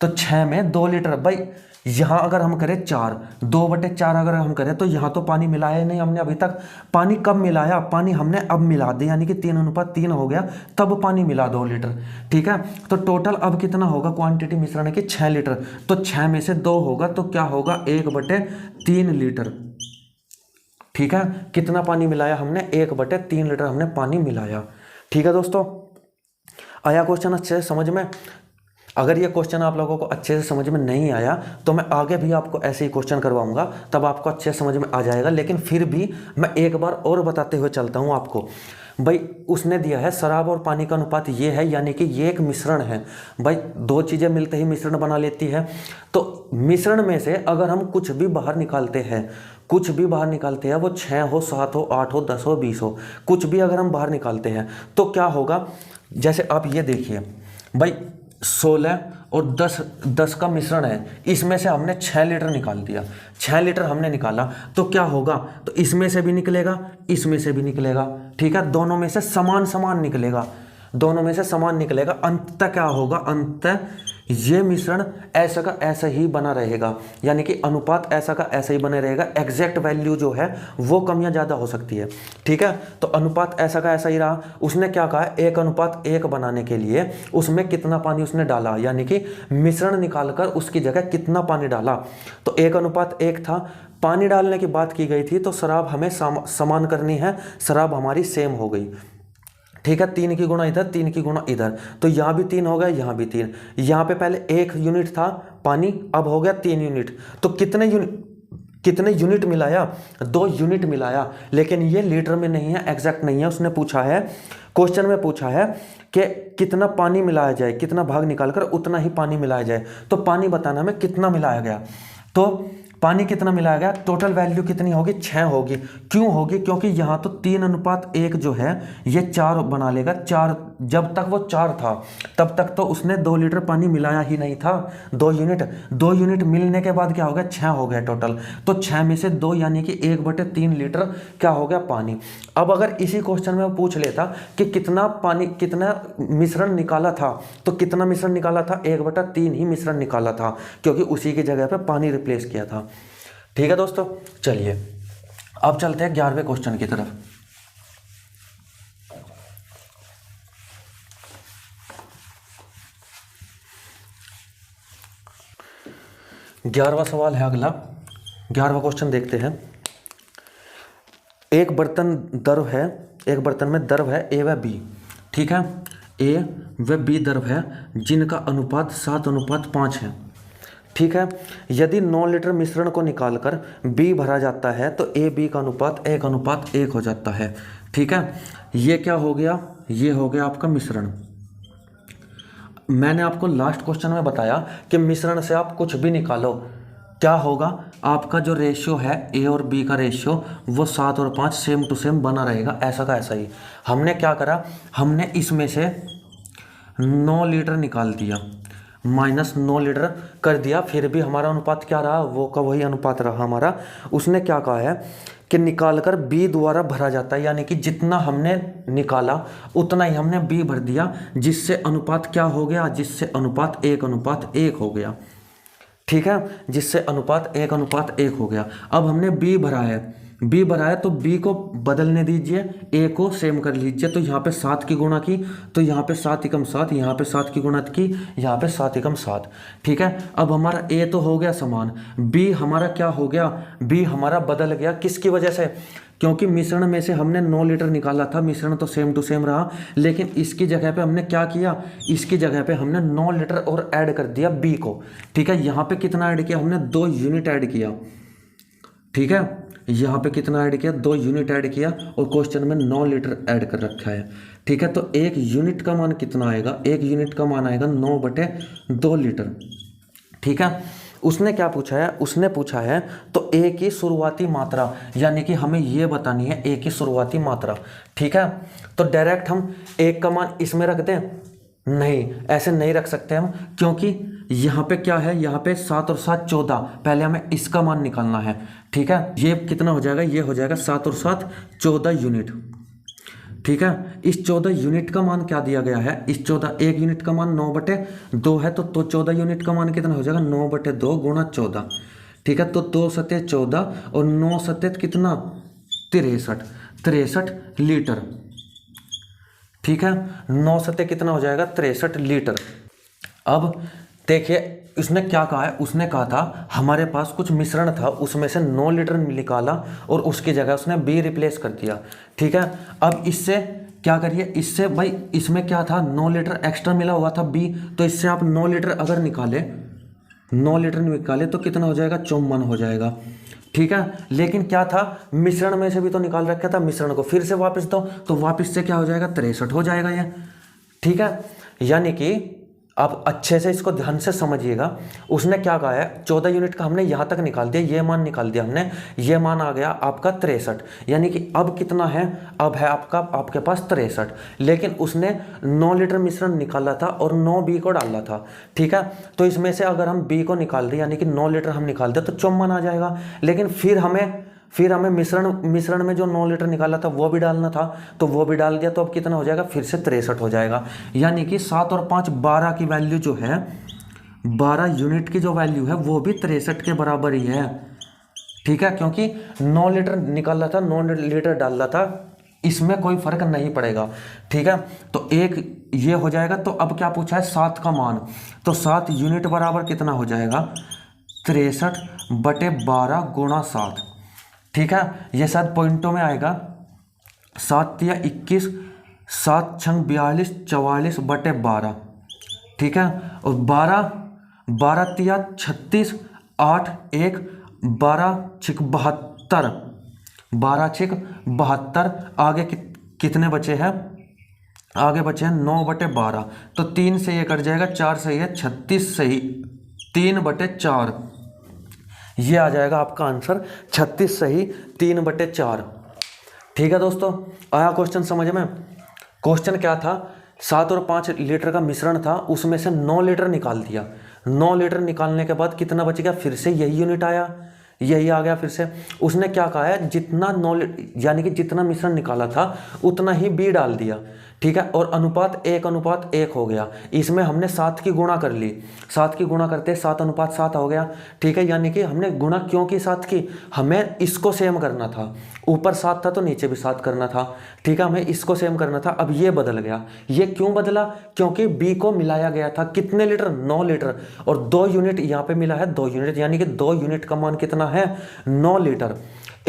तो 6 में 2 लीटर। भाई यहाँ अगर हम करें 4, 2/4 अगर हम करें तो यहाँ तो पानी मिलाया ही नहीं हमने अभी तक। पानी कब मिलाया, पानी हमने अब मिला दिया, यानी कि 3:3 हो गया, तब पानी मिला 2 लीटर। ठीक है, तो टोटल अब कितना होगा, क्वांटिटी मिश्रण की 6 लीटर, तो 6 में से 2 होगा, तो क्या होगा, 1/3 लीटर। ठीक है, कितना पानी मिलाया हमने, 1/3 लीटर हमने पानी मिलाया। ठीक है दोस्तों, आया क्वेश्चन अच्छे से समझ में। अगर ये क्वेश्चन आप लोगों को अच्छे से समझ में नहीं आया तो मैं आगे भी आपको ऐसे ही क्वेश्चन करवाऊंगा, तब आपको अच्छे से समझ में आ जाएगा। लेकिन फिर भी मैं एक बार और बताते हुए चलता हूँ आपको। भाई उसने दिया है शराब और पानी का अनुपात ये है, यानी कि ये एक मिश्रण है। भाई 2 चीज़ें मिलते ही मिश्रण बना लेती है, तो मिश्रण में से अगर हम कुछ भी बाहर निकालते हैं, वो 6 हो, 7 हो, 8 हो, 10 हो, 20 हो, कुछ भी अगर हम बाहर निकालते हैं तो क्या होगा, जैसे आप ये देखिए, भाई 16 और 10 का मिश्रण है, इसमें से हमने 6 लीटर निकाल दिया, 6 लीटर हमने निकाला तो क्या होगा, तो इसमें से भी निकलेगा, इसमें से भी निकलेगा, ठीक है, दोनों में से समान समान निकलेगा, दोनों में से समान निकलेगा। अंततः क्या होगा, अंततः ये मिश्रण ऐसा का ऐसा ही बना रहेगा, यानी कि अनुपात ऐसा का ऐसा ही बने रहेगा। एग्जैक्ट वैल्यू जो है वो कम या ज़्यादा हो सकती है, ठीक है। तो अनुपात ऐसा का ऐसा ही रहा। उसने क्या कहा, 1:1 बनाने के लिए उसमें कितना पानी उसने डाला, यानी कि मिश्रण निकालकर उसकी जगह कितना पानी डाला। तो 1:1 था, पानी डालने की बात की गई थी, तो शराब हमें समान करनी है, शराब हमारी सेम हो गई, ठीक है। 3 की गुणा इधर, 3 की गुणा इधर, तो यहाँ भी 3 हो गया, यहाँ भी 3। यहाँ पे पहले 1 यूनिट था पानी, अब हो गया 3 यूनिट। तो कितने यूनिट मिलाया, 2 यूनिट मिलाया, लेकिन ये लीटर में नहीं है, एग्जैक्ट नहीं है। उसने पूछा है, क्वेश्चन में पूछा है कि कितना पानी मिलाया जाए, कितना भाग निकालकर उतना ही पानी मिलाया जाए। तो पानी बताना हमें कितना मिलाया गया, तो पानी कितना मिलाया गया, टोटल वैल्यू कितनी होगी, 6 होगी। क्यों होगी, क्योंकि यहाँ तो 3:1 जो है ये 4 बना लेगा। 4, जब तक वो 4 था तब तक तो उसने 2 लीटर पानी मिलाया ही नहीं था, 2 यूनिट मिलने के बाद क्या हो गया, 6 हो गया टोटल। तो 6 में से 2 यानी कि 1/3 लीटर क्या हो गया, पानी। अब अगर इसी क्वेश्चन में पूछ लेता कि कितना पानी, कितना मिश्रण निकाला था, तो कितना मिश्रण निकाला था, 1/3 ही मिश्रण निकाला था, क्योंकि उसी की जगह पे पानी रिप्लेस किया था। ठीक है दोस्तों, चलिए अब चलते हैं 11वें क्वेश्चन की तरफ। 11वां सवाल है अगला, 11वां क्वेश्चन देखते हैं। एक बर्तन में द्रव है ए व बी, ठीक है, ए व बी द्रव है जिनका अनुपात 7:5 है, ठीक है। यदि 9 लीटर मिश्रण को निकालकर बी भरा जाता है तो ए बी का अनुपात 1:1 हो जाता है, ठीक है। ये क्या हो गया, ये हो गया आपका मिश्रण। मैंने आपको लास्ट क्वेश्चन में बताया कि मिश्रण से आप कुछ भी निकालो, क्या होगा, आपका जो रेशियो है ए और बी का रेशियो वो 7 और 5 सेम टू सेम बना रहेगा, ऐसा का ऐसा ही। हमने क्या करा, हमने इसमें से 9 लीटर निकाल दिया, -9 लीटर कर दिया, फिर भी हमारा अनुपात क्या रहा, वो का वही अनुपात रहा हमारा। उसने क्या कहा है कि निकालकर बी द्वारा भरा जाता है, यानी कि जितना हमने निकाला उतना ही हमने बी भर दिया, जिससे अनुपात क्या हो गया, जिससे अनुपात 1:1 हो गया, ठीक है, जिससे अनुपात 1:1 हो गया। अब हमने बी भरा है तो बी को बदलने दीजिए, ए को सेम कर लीजिए। तो यहाँ पे 7 की गुणा की, तो यहाँ पे 7 × 7, यहाँ पे 7 की गुणा की, यहाँ पे 7 × 7, ठीक है। अब हमारा ए तो हो गया समान, बी हमारा क्या हो गया, बी हमारा बदल गया, किसकी वजह से, क्योंकि मिश्रण में से हमने 9 लीटर निकाला था, मिश्रण तो सेम टू सेम रहा, लेकिन इसकी जगह पे हमने क्या किया, इसकी जगह पे हमने 9 लीटर और ऐड कर दिया बी को, ठीक है। यहाँ पे कितना ऐड किया हमने, 2 यूनिट ऐड किया, ठीक है। यहाँ पे कितना ऐड किया, 2 यूनिट ऐड किया, और क्वेश्चन में 9 लीटर ऐड कर रखा है, ठीक है। तो 1 यूनिट का मान कितना आएगा, 1 यूनिट का मान आएगा 9/2 लीटर, ठीक है। उसने क्या पूछा है, उसने पूछा है तो ए की शुरुआती मात्रा, यानी कि हमें ये बतानी है ए की शुरुआती मात्रा, ठीक है। तो डायरेक्ट हम 1 का मान इसमें रख दें, नहीं, ऐसे नहीं रख सकते हम, क्योंकि यहाँ पे क्या है, यहाँ पे 7 और 7 14, पहले हमें इसका मान निकालना है, ठीक है। ये कितना हो जाएगा, ये हो जाएगा 7 और 7 14 यूनिट, ठीक है। इस 14 यूनिट का मान क्या दिया गया है, इस 1 यूनिट का मान 9/2 है, तो 14 यूनिट का मान कितना हो जाएगा, 9/2 × 14, ठीक है। तो 2 × 7 14 और 9 × 7 कितना, 63 लीटर, ठीक है। 9 × 7 कितना हो जाएगा, 63 लीटर। अब देखिए उसने क्या कहा है, उसने कहा था हमारे पास कुछ मिश्रण था, उसमें से 9 लीटर निकाला और उसकी जगह उसने बी रिप्लेस कर दिया, ठीक है। अब इससे क्या करिए, इससे भाई इसमें क्या था, 9 लीटर एक्स्ट्रा मिला हुआ था बी, तो इससे आप 9 लीटर अगर निकाले, 9 लीटर निकाले तो कितना हो जाएगा, 54 हो जाएगा, ठीक है। लेकिन क्या था, मिश्रण में से भी तो निकाल रखा था, मिश्रण को फिर से वापस दो तो वापस से क्या हो जाएगा, 63 हो जाएगा ये, ठीक है। यानी कि आप अच्छे से इसको ध्यान से समझिएगा। उसने क्या कहा है, 14 यूनिट का हमने यहाँ तक निकाल दिया, ये मान निकाल दिया हमने, ये मान आ गया आपका 63, यानी कि अब कितना है, अब है आपके पास 63। लेकिन उसने 9 लीटर मिश्रण निकाला था और 9 बी को डाला था, ठीक है। तो इसमें से अगर हम बी को निकाल दें, यानी कि 9 लीटर हम निकाल दें तो 54 आ जाएगा। लेकिन फिर हमें मिश्रण में जो 9 लीटर निकाला था वो भी डालना था, तो वो भी डाल दिया, तो अब कितना हो जाएगा, फिर से 63 हो जाएगा। यानी कि 7 और 5 12 की वैल्यू जो है, 12 यूनिट की जो वैल्यू है वो भी 63 के बराबर ही है, ठीक है। क्योंकि 9 लीटर निकाला था, 9 लीटर डाला था, इसमें कोई फर्क नहीं पड़ेगा, ठीक है। तो एक ये हो जाएगा। तो अब क्या पूछा है, 7 का मान, तो 7 यूनिट बराबर कितना हो जाएगा, 63/12 गुणा 7, ठीक है। ये शायद पॉइंटों में आएगा, 7 या 21, 7 छंग 42, 44/12, ठीक है। और 12 तिया 36, 8 1 12 छिक 72, 12 छिक 72। आगे कितने बचे हैं, आगे बचे हैं 9/12, तो 3 से ये कट जाएगा, 4 से ये 36 से ही 3/4, ये आ जाएगा आपका आंसर 36 सही 3/4, ठीक है दोस्तों। आया क्वेश्चन समझ में। क्वेश्चन क्या था, 7 और 5 लीटर का मिश्रण था, उसमें से 9 लीटर निकाल दिया। 9 लीटर निकालने के बाद कितना बच गया, फिर से यही यूनिट आया, यही आ गया फिर से। उसने क्या कहा है, जितना 9 यानी कि जितना मिश्रण निकाला था उतना ही बी डाल दिया, ठीक है। और अनुपात 1:1 हो गया। इसमें हमने 7 की गुणा कर ली, 7 की गुणा करते 7:7 हो गया, ठीक है। यानी कि हमने गुणा क्यों की 7 की, हमें इसको सेम करना था, ऊपर 7 था तो नीचे भी 7 करना था, ठीक है। हमें इसको सेम करना था। अब ये बदल गया, ये क्यों बदला, क्योंकि बी को मिलाया गया था कितने लीटर, 9 लीटर, और 2 यूनिट यहाँ पे मिला है, 2 यूनिट, यानी कि 2 यूनिट का मान कितना है, 9 लीटर।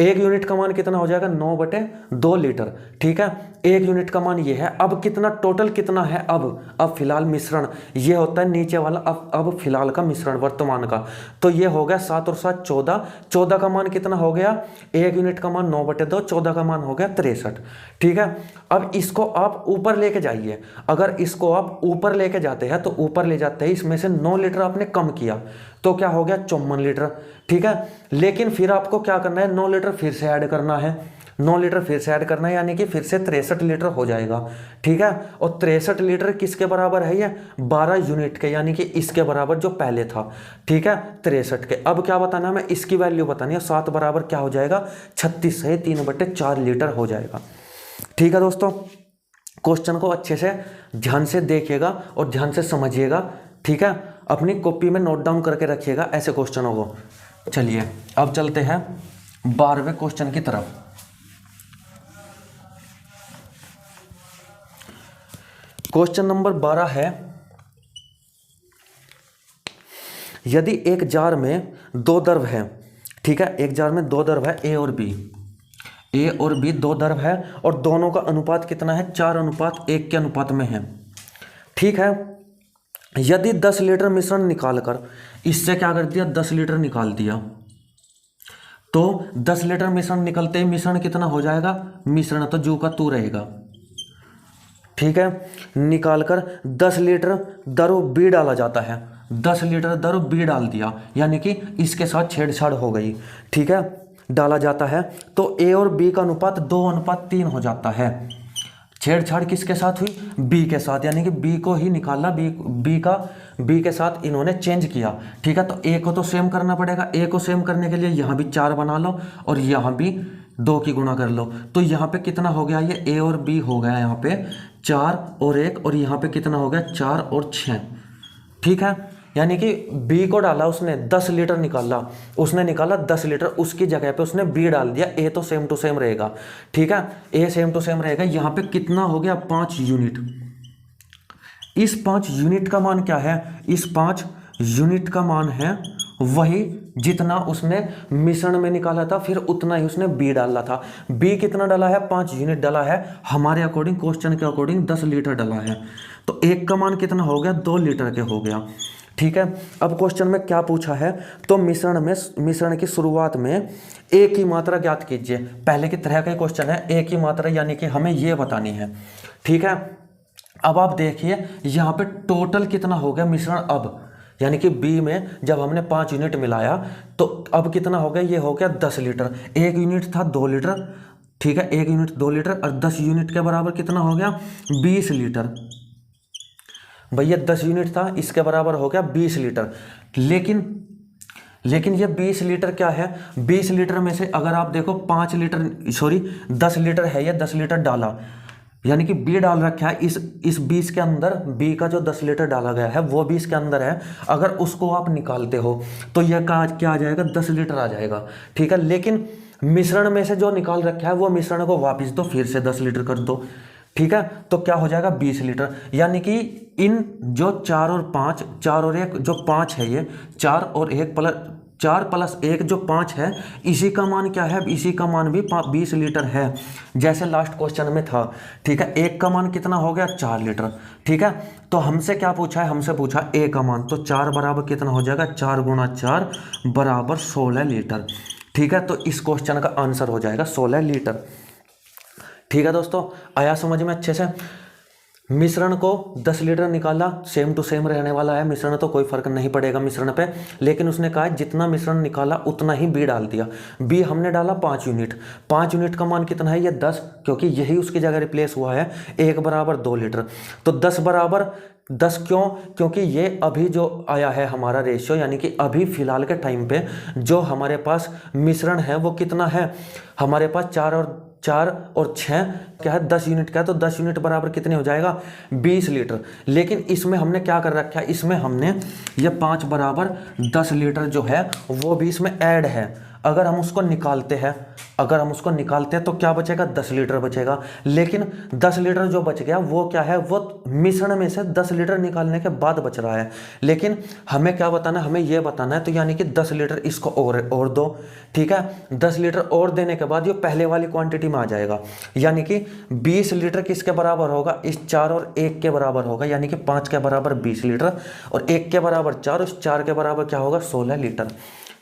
1 यूनिट का मान कितना हो जाएगा, 9/2 लीटर, ठीक है। 1 यूनिट का मान ये है। अब कितना टोटल कितना है, अब फिलहाल मिश्रण ये होता है नीचे वाला, अब फिलहाल का मिश्रण वर्तमान का, तो ये हो गया 7 और 7 14, 14 का मान कितना हो गया, 1 यूनिट का मान 9/2, 14 का मान हो गया 63, ठीक है। अब इसको आप ऊपर लेके जाइए, अगर इसको आप ऊपर लेके जाते हैं तो ऊपर ले जाते हैं, इसमें से 9 लीटर आपने कम किया तो क्या हो गया, 54 लीटर, ठीक है। लेकिन फिर आपको क्या करना है, 9 लीटर फिर से ऐड करना है, 9 लीटर फिर से ऐड करना है, यानी कि फिर से 63 लीटर हो जाएगा, ठीक है। और 63 लीटर किसके बराबर है, ये 12 यूनिट के, यानी कि इसके बराबर जो पहले था, ठीक है, 63 के। अब क्या बताना है, मैं इसकी वैल्यू बतानी है, 7 बराबर क्या हो जाएगा, 36 से 3/4 लीटर हो जाएगा, ठीक है दोस्तों। क्वेश्चन को अच्छे से ध्यान से देखिएगा और ध्यान से समझिएगा, ठीक है। अपनी कॉपी में नोट डाउन करके रखिएगा ऐसे क्वेश्चनों को। चलिए अब चलते हैं 12वें क्वेश्चन की तरफ। क्वेश्चन नंबर 12 है, यदि एक जार में 2 द्रव है, ठीक है, एक जार में 2 द्रव है, ए और बी 2 द्रव है, और दोनों का अनुपात कितना है, 4:1 के अनुपात में है, ठीक है। यदि 10 लीटर मिश्रण निकालकर, इससे क्या कर दिया, 10 लीटर निकाल दिया, तो 10 लीटर मिश्रण निकलते ही मिश्रण कितना हो जाएगा, मिश्रण तो जू का तू रहेगा, ठीक है। निकालकर 10 लीटर दरो बी डाला जाता है, 10 लीटर दरो बी डाल दिया, यानी कि इसके साथ छेड़छाड़ हो गई, ठीक है, डाला जाता है, तो ए और बी का अनुपात 2:3 हो जाता है। छेड़छाड़ किसके साथ हुई, बी के साथ, यानी कि बी को ही निकालना, बी के साथ इन्होंने चेंज किया, ठीक है। तो ए को तो सेम करना पड़ेगा, ए को सेम करने के लिए यहाँ भी 4 बना लो और यहाँ भी 2 की गुणा कर लो, तो यहाँ पे कितना हो गया, ये ए और बी हो गया यहाँ पे 4 और 1, और यहाँ पे कितना हो गया 4 और 6, ठीक है। यानी कि बी को डाला उसने, 10 लीटर निकाला, उसने निकाला 10 लीटर, उसकी जगह पे उसने बी डाल दिया, ए तो सेम टू सेम रहेगा, ठीक है, ए सेम टू सेम रहेगा। यहाँ पे कितना हो गया, 5 यूनिट। इस 5 यूनिट का मान क्या है, इस 5 यूनिट का मान है वही जितना उसने मिश्रण में निकाला था, फिर उतना ही उसने बी डाला था। बी कितना डाला है, 5 यूनिट डाला है, हमारे अकॉर्डिंग, क्वेश्चन के अकॉर्डिंग 10 लीटर डाला है, तो एक का मान कितना हो गया, 2 लीटर के हो गया, ठीक है। अब क्वेश्चन में क्या पूछा है, तो मिश्रण की शुरुआत में ए की मात्रा ज्ञात कीजिए। पहले की तरह का क्वेश्चन है, ए की मात्रा, यानी कि हमें ये बतानी है, ठीक है। अब आप देखिए यहाँ पे टोटल कितना हो गया मिश्रण अब, यानी कि बी में जब हमने 5 यूनिट मिलाया तो अब कितना हो गया, ये हो गया 10 लीटर। 1 यूनिट था 2 लीटर, ठीक है, 1 यूनिट 2 लीटर और 10 यूनिट के बराबर कितना हो गया 20 लीटर। भैया 10 यूनिट था, इसके बराबर हो गया 20 लीटर। लेकिन ये 20 लीटर क्या है, 20 लीटर में से अगर आप देखो 5 लीटर, सॉरी 10 लीटर है, ये 10 लीटर डाला, यानी कि बी डाल रखा है इस 20 के अंदर, बी का जो 10 लीटर डाला गया है वो 20 के अंदर है। अगर उसको आप निकालते हो तो यह क्या आ जाएगा, 10 लीटर आ जाएगा, ठीक है। लेकिन मिश्रण में से जो निकाल रखा है वो मिश्रण को वापस दो, फिर से 10 लीटर कर दो, ठीक है। तो क्या हो जाएगा 20 लीटर। यानी कि इन जो 4 और 5, 4 और 1 जो 5 है, ये 4 और 1 प्लस 4 प्लस 1 जो 5 है, इसी का मान क्या है, इसी का मान भी 20 लीटर है, जैसे लास्ट क्वेश्चन में था, ठीक है। 1 का मान कितना हो गया 4 लीटर, ठीक है। तो हमसे क्या पूछा है, हमसे पूछा ए का मान, तो 4 बराबर कितना हो जाएगा, 4 गुणा 4 बराबर 16 लीटर, ठीक है। तो इस क्वेश्चन का आंसर हो जाएगा 16 लीटर, ठीक है दोस्तों। आया समझ में अच्छे से। मिश्रण को 10 लीटर निकाला, सेम टू सेम रहने वाला है मिश्रण, तो कोई फर्क नहीं पड़ेगा मिश्रण पे। लेकिन उसने कहा जितना मिश्रण निकाला उतना ही बी डाल दिया। बी हमने डाला 5 यूनिट, 5 यूनिट का मान कितना है, ये 10, क्योंकि यही उसकी जगह रिप्लेस हुआ है। 1 बराबर 2 लीटर, तो 10 बराबर 10 क्यों, क्योंकि ये अभी जो आया है हमारा रेशियो, यानी कि अभी फिलहाल के टाइम पे जो हमारे पास मिश्रण है वो कितना है, हमारे पास 4 और 6 क्या है 10 यूनिट का है, तो 10 यूनिट बराबर कितने हो जाएगा 20 लीटर। लेकिन इसमें हमने क्या कर रखा है, इसमें हमने ये 5 बराबर 10 लीटर जो है वो भी इसमें ऐड है। अगर हम उसको निकालते हैं तो क्या बचेगा, 10 लीटर बचेगा। लेकिन 10 लीटर जो बच गया वो क्या है, वो मिश्रण में से 10 लीटर निकालने के बाद बच रहा है। लेकिन हमें क्या बताना है, हमें ये बताना है, तो यानी कि 10 लीटर इसको और दो, ठीक है। 10 लीटर और देने के बाद ये पहले वाली क्वांटिटी में आ जाएगा, यानी कि 20 लीटर किसके बराबर होगा, इस 4 और 1 के बराबर होगा, यानी कि 5 के बराबर 20 लीटर और 1 के बराबर 4, उस 4 के बराबर क्या होगा 16 लीटर,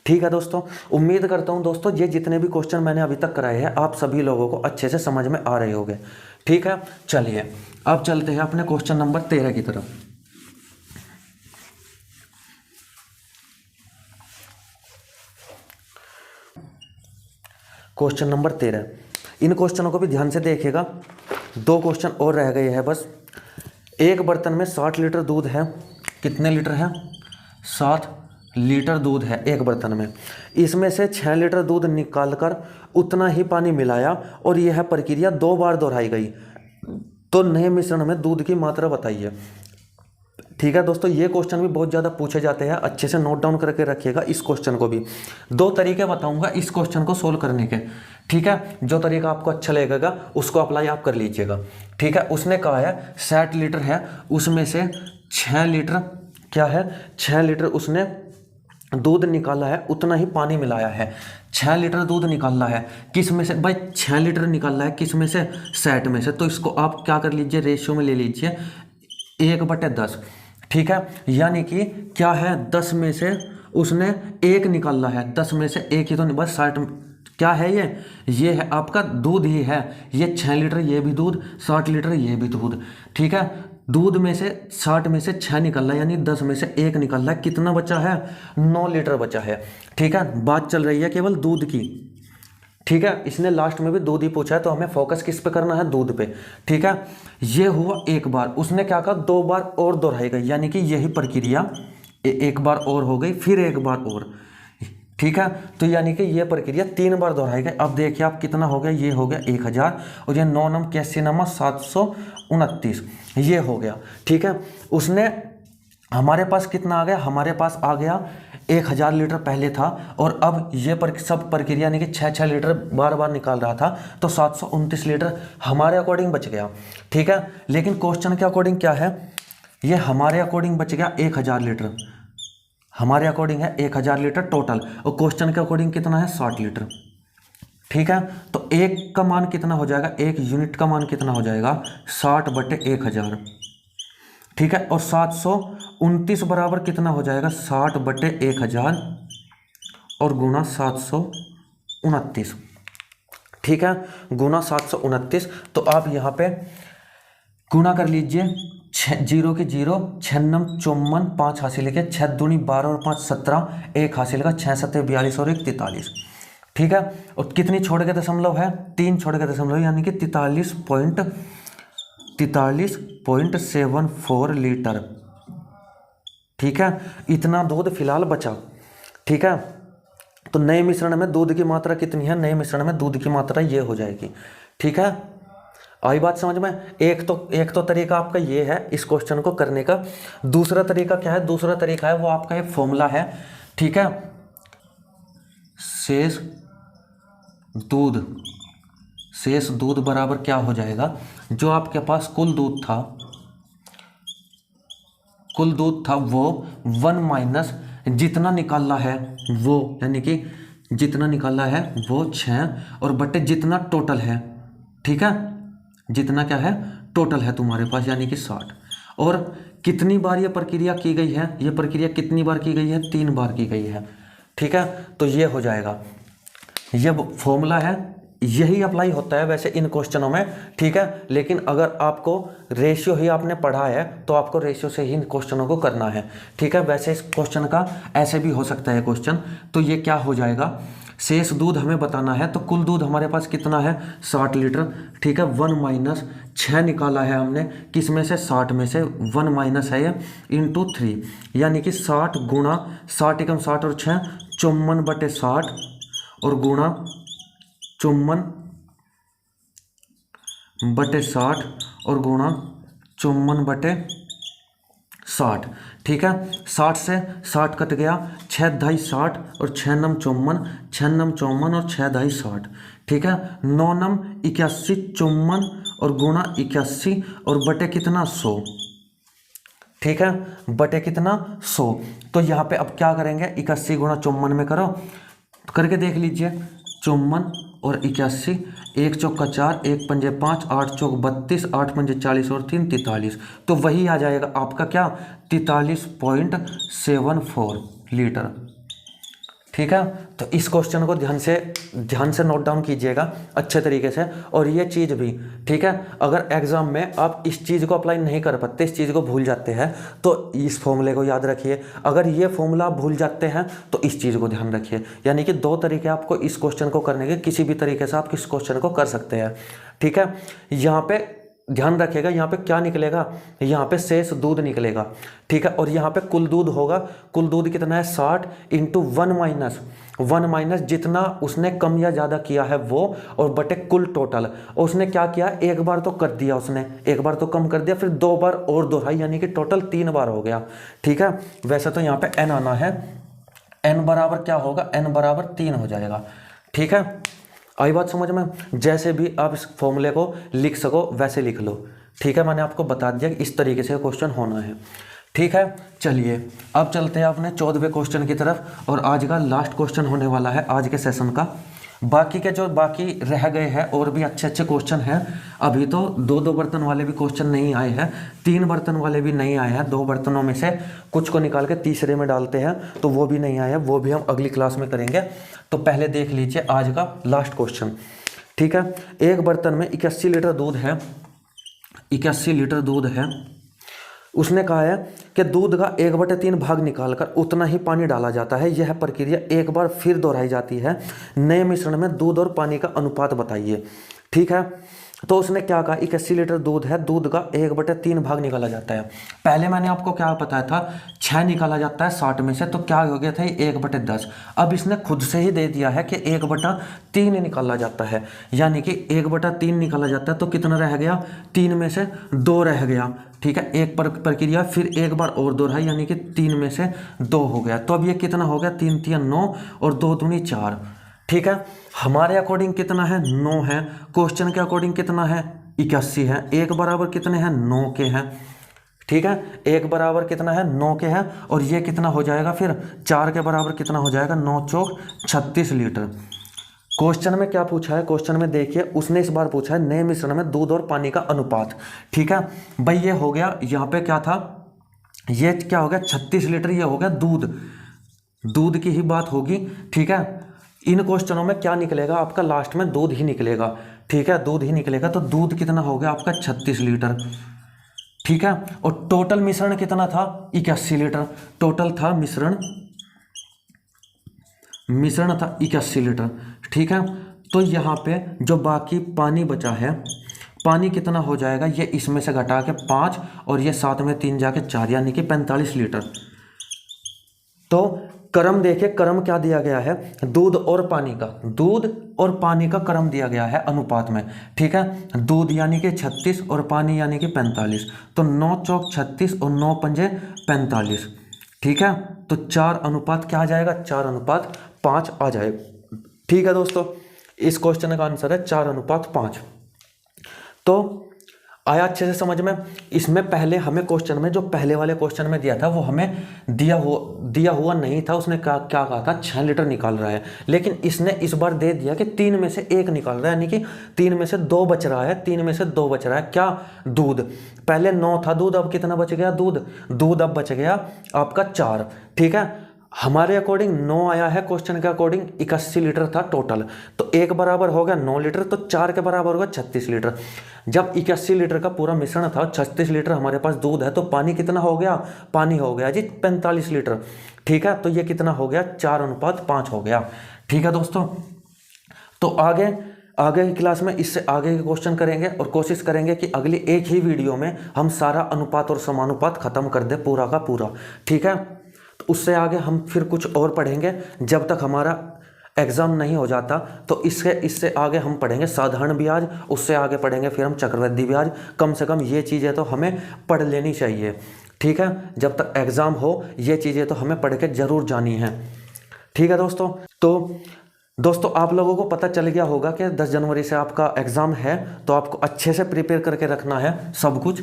ठीक है दोस्तों। उम्मीद करता हूं दोस्तों ये जितने भी क्वेश्चन मैंने अभी तक कराए हैं आप सभी लोगों को अच्छे से समझ में आ रहे होंगे, ठीक है। चलिए अब चलते हैं अपने क्वेश्चन नंबर 13 की तरफ। क्वेश्चन नंबर 13, इन क्वेश्चनों को भी ध्यान से देखिएगा, 2 क्वेश्चन और रह गए हैं बस। एक बर्तन में 60 लीटर दूध है, कितने लीटर है, 60 लीटर दूध है एक बर्तन में। इसमें से 6 लीटर दूध निकालकर उतना ही पानी मिलाया और यह प्रक्रिया 2 बार दोहराई गई, तो नए मिश्रण में दूध की मात्रा बताइए, ठीक है दोस्तों। ये क्वेश्चन भी बहुत ज़्यादा पूछे जाते हैं, अच्छे से नोट डाउन करके रखिएगा। इस क्वेश्चन को भी 2 तरीके बताऊंगा इस क्वेश्चन को सोल्व करने के, ठीक है। जो तरीका आपको अच्छा लगेगा उसको अप्लाई आप कर लीजिएगा, ठीक है। उसने कहा है 60 लीटर है, उसमें से 6 लीटर क्या है, 6 लीटर उसने दूध निकाला है, उतना ही पानी मिलाया है। 6 लीटर दूध निकालना है, किस में से भाई, 6 लीटर निकालना है किस में से, 60 में से। तो इसको आप क्या कर लीजिए, रेशियो में ले लीजिए 1/10, ठीक है। यानी कि क्या है, 10 में से उसने 1 निकालना है, 10 में से 1 ही तो नहीं, बस 60 क्या है, ये है आपका दूध ही है, ये 6 लीटर ये भी दूध, 60 लीटर ये भी दूध, ठीक है। दूध में से 60 में से 6 निकल रहा है, यानी 10 में से 1 निकल रहा है, कितना बचा है 9 लीटर बचा है, ठीक है। बात चल रही है केवल दूध की, ठीक है। इसने लास्ट में भी दूध ही पूछा है, तो हमें फोकस किस पे करना है, दूध पे, ठीक है। ये हुआ एक बार, उसने क्या कहा 2 बार और दोहराई गई, यानी कि यही प्रक्रिया एक बार और हो गई, फिर एक बार और, ठीक है। तो यानी कि ये प्रक्रिया 3 बार दोहराई गई। अब देखिए आप कितना हो गया, ये हो गया 1000 और ये 9 नम 81 नंबर 729 ये हो गया, ठीक है। उसने हमारे पास कितना आ गया, हमारे पास आ गया 1000 लीटर पहले था, और अब ये सब प्रक्रिया यानी कि 6 लीटर बार बार निकाल रहा था, तो 729 लीटर हमारे अकॉर्डिंग बच गया, ठीक है। लेकिन क्वेश्चन के अकॉर्डिंग क्या है, ये हमारे अकॉर्डिंग बच गया 1000 लीटर, हमारे अकॉर्डिंग है 1000 लीटर टोटल, और क्वेश्चन के अकॉर्डिंग कितना है 60 लीटर, ठीक है। तो 1 का मान कितना हो जाएगा, 1 यूनिट का मान कितना हो जाएगा 60/1000, ठीक है। और 729 बराबर कितना हो जाएगा 60/1000 और गुणा 729, ठीक है, गुणा 729। तो आप यहाँ पे गुना कर लीजिए, 0 के 0, 6 नम 54, 5 हासिल के 6 दूनी 12 और 5 17, 1 हासिल का 6 7 42 और 1 43। ठीक है, और कितनी छोड़ के दशमलव है, 3 छोड़ के दशमलव, यानी कि 43.74 लीटर। ठीक है, इतना दूध फिलहाल बचा। ठीक है, तो नए मिश्रण में दूध की मात्रा कितनी है, नए मिश्रण में दूध की मात्रा ये हो जाएगी। ठीक है, आई बात समझ में। एक तो तरीका आपका ये है इस क्वेश्चन को करने का। दूसरा तरीका क्या है, दूसरा तरीका है वो आपका एक फॉर्मूला है। ठीक है, शेष दूध बराबर क्या हो जाएगा, जो आपके पास कुल दूध था वो 1 माइनस जितना निकाला है वो, यानी कि जितना निकाला है वो 6 और बटे जितना टोटल है। ठीक है, जितना क्या है टोटल है तुम्हारे पास, यानी कि 60। और कितनी बार ये प्रक्रिया की गई है, ये प्रक्रिया कितनी बार की गई है, 3 बार की गई है। ठीक है, तो ये हो जाएगा, ये फॉर्मूला है, यही अप्लाई होता है वैसे इन क्वेश्चनों में। ठीक है, लेकिन अगर आपको रेशियो ही आपने पढ़ा है तो आपको रेशियो से ही इन क्वेश्चनों को करना है। ठीक है, वैसे इस क्वेश्चन का ऐसे भी हो सकता है क्वेश्चन। तो ये क्या हो जाएगा, शेष दूध हमें बताना है, तो कुल दूध हमारे पास कितना है 60 लीटर। ठीक है, 1 माइनस 6 निकाला है हमने, किस में से 60 में से, 1 माइनस है ये इंटू 3, यानी कि 60 गुणा 60 एकम 60 और 6 54 बटे 60 और गुणा 54 बटे 60 और गुणा 54 बटे 60। ठीक है, 60 से 60 कट गया, 6 ढाई 60 और 6 नम 54, 6 नम 54 और 6 ढाई 60। ठीक है, 9 नम 81, 54 और गुणा 81 और बटे कितना 100। ठीक है, बटे कितना 100। तो यहाँ पे अब क्या करेंगे, 81 गुणा 54 में करो, करके देख लीजिए, 54 और 81, 1 चौका 4, 1 पंजे 5, 8 चौक 32, 8 पंजे 40 और 3 43। तो वही आ जाएगा आपका क्या 43.74 लीटर। ठीक है, तो इस क्वेश्चन को ध्यान से नोट डाउन कीजिएगा अच्छे तरीके से। और ये चीज़ भी, ठीक है, अगर एग्जाम में आप इस चीज़ को अप्लाई नहीं कर पाते, इस चीज़ को भूल जाते हैं, तो इस फॉर्मूले को याद रखिए। अगर ये फॉर्मूला आप भूल जाते हैं तो इस चीज़ को ध्यान रखिए। यानी कि 2 तरीके आपको इस क्वेश्चन को करने के, किसी भी तरीके से आप इस क्वेश्चन को कर सकते हैं। ठीक है, यहाँ पे ध्यान रखिएगा, यहाँ पे क्या निकलेगा, यहाँ पे शेष दूध निकलेगा। ठीक है, और यहाँ पे कुल दूध होगा, कुल दूध कितना है 60 इंटू 1 माइनस जितना उसने कम या ज़्यादा किया है वो, और बटे कुल टोटल। और उसने क्या किया, एक बार तो कर दिया, उसने एक बार तो कम कर दिया, फिर 2 बार और दोहराई, यानी कि टोटल 3 बार हो गया। ठीक है, वैसे तो यहाँ पे n आना है, n बराबर क्या होगा, n बराबर 3 हो जाएगा। ठीक है, आई बात समझ में। जैसे भी आप इस फॉर्मूले को लिख सको वैसे लिख लो। ठीक है, मैंने आपको बता दिया कि इस तरीके से क्वेश्चन होना है। ठीक है, चलिए अब चलते हैं अपने 14वें क्वेश्चन की तरफ, और आज का लास्ट क्वेश्चन होने वाला है आज के सेशन का। बाकी के जो बाकी रह गए हैं और भी अच्छे क्वेश्चन हैं, अभी तो 2 बर्तन वाले भी क्वेश्चन नहीं आए हैं, 3 बर्तन वाले भी नहीं आए हैं। 2 बर्तनों में से कुछ को निकाल के तीसरे में डालते हैं, तो वो भी नहीं आए हैं, वो भी हम अगली क्लास में करेंगे। तो पहले देख लीजिए आज का लास्ट क्वेश्चन। ठीक है, एक बर्तन में 81 लीटर दूध है, 81 लीटर दूध है। उसने कहा है कि दूध का 1/3 भाग निकालकर उतना ही पानी डाला जाता है। यह प्रक्रिया एक बार फिर दोहराई जाती है। नए मिश्रण में दूध और पानी का अनुपात बताइए। ठीक है, तो उसने क्या कहा, 81 लीटर दूध है, दूध का 1/3 भाग निकाला जाता है। पहले मैंने आपको क्या बताया था, 6 निकाला जाता है 60 में से, तो क्या हो गया था 1/10। अब इसने खुद से ही दे दिया है कि 1/3 निकाला जाता है, यानी कि 1/3 निकाला जाता है, तो कितना रह गया, 3 में से 2 रह गया। ठीक है, एक प्रक्रिया फिर एक बार और दोहराई, यानी कि 3 में से 2 हो गया। तो अब ये कितना हो गया, 3 3 9 और 2 दूनी 4। ठीक है, हमारे अकॉर्डिंग कितना है, 9 है। क्वेश्चन के अकॉर्डिंग कितना है, 81 है। एक बराबर कितने हैं, 9 के हैं। ठीक है, एक बराबर कितना है, 9 के हैं। और ये कितना हो जाएगा, फिर 4 के बराबर कितना हो जाएगा, 9 चौक 36 लीटर। क्वेश्चन में क्या पूछा है, क्वेश्चन में देखिए उसने इस बार पूछा है नए मिश्रण में दूध और पानी का अनुपात। ठीक है भाई, ये हो गया, यहाँ पे क्या था, ये क्या हो गया 36 लीटर, ये हो गया दूध की ही बात होगी। ठीक है, इन क्वेश्चनों में क्या निकलेगा आपका, लास्ट में दूध ही निकलेगा। ठीक है, दूध ही निकलेगा। तो दूध कितना हो गया आपका 36 लीटर। ठीक है। और टोटल मिश्रण कितना था? 81 लीटर टोटल था मिश्रण था 81 लीटर। ठीक है। तो यहाँ पे जो बाकी पानी बचा है, पानी कितना हो जाएगा? ये इसमें से घटा के 5 और ये 7 में 3 जाके 4 यानी कि 45 लीटर। तो क्रम देखिए, क्रम क्या दिया गया है? दूध और पानी का क्रम दिया गया है अनुपात में। ठीक है। दूध यानी कि 36 और पानी यानी कि 45। तो 9 चौक 36 और 9 पंजे 45। ठीक है। तो 4 अनुपात क्या आ जाएगा? 4 अनुपात 5 आ जाएगा। ठीक है दोस्तों, इस क्वेश्चन का आंसर है 4 अनुपात 5। तो आया अच्छे से समझ में? इसमें पहले हमें क्वेश्चन में, जो पहले वाले क्वेश्चन में दिया था, वो हमें दिया हुआ नहीं था। उसने क्या कहा था? 6 लीटर निकाल रहा है। लेकिन इसने इस बार दे दिया कि 3 में से 1 निकाल रहा है, यानी कि 3 में से 2 बच रहा है। 3 में से 2 बच रहा है। क्या? दूध। पहले 9 था दूध, अब कितना बच गया? दूध अब बच गया आपका 4। ठीक है। हमारे अकॉर्डिंग 9 आया है, क्वेश्चन के अकॉर्डिंग 81 लीटर था टोटल। तो 1 बराबर हो गया 9 लीटर, तो 4 के बराबर होगा 36 लीटर। जब 81 लीटर का पूरा मिश्रण था, 36 लीटर हमारे पास दूध है, तो पानी कितना हो गया? पानी हो गया जी 45 लीटर। ठीक है। तो ये कितना हो गया? 4 अनुपात 5 हो गया। ठीक है दोस्तों। तो आगे की क्लास में इससे आगे के क्वेश्चन करेंगे और कोशिश करेंगे कि अगली एक ही वीडियो में हम सारा अनुपात और समानुपात खत्म कर दे पूरा का पूरा। ठीक है। तो उससे आगे हम फिर कुछ और पढ़ेंगे जब तक हमारा एग्ज़ाम नहीं हो जाता। तो इससे आगे हम पढ़ेंगे साधारण ब्याज, उससे आगे पढ़ेंगे फिर हम चक्रवृद्धि ब्याज। कम से कम ये चीज़ें तो हमें पढ़ लेनी चाहिए। ठीक है। जब तक एग्ज़ाम हो ये चीज़ें तो हमें पढ़ के ज़रूर जानी है। ठीक है दोस्तों। तो दोस्तों आप लोगों को पता चल गया होगा कि 10 जनवरी से आपका एग्ज़ाम है, तो आपको अच्छे से प्रिपेयर करके रखना है सब कुछ।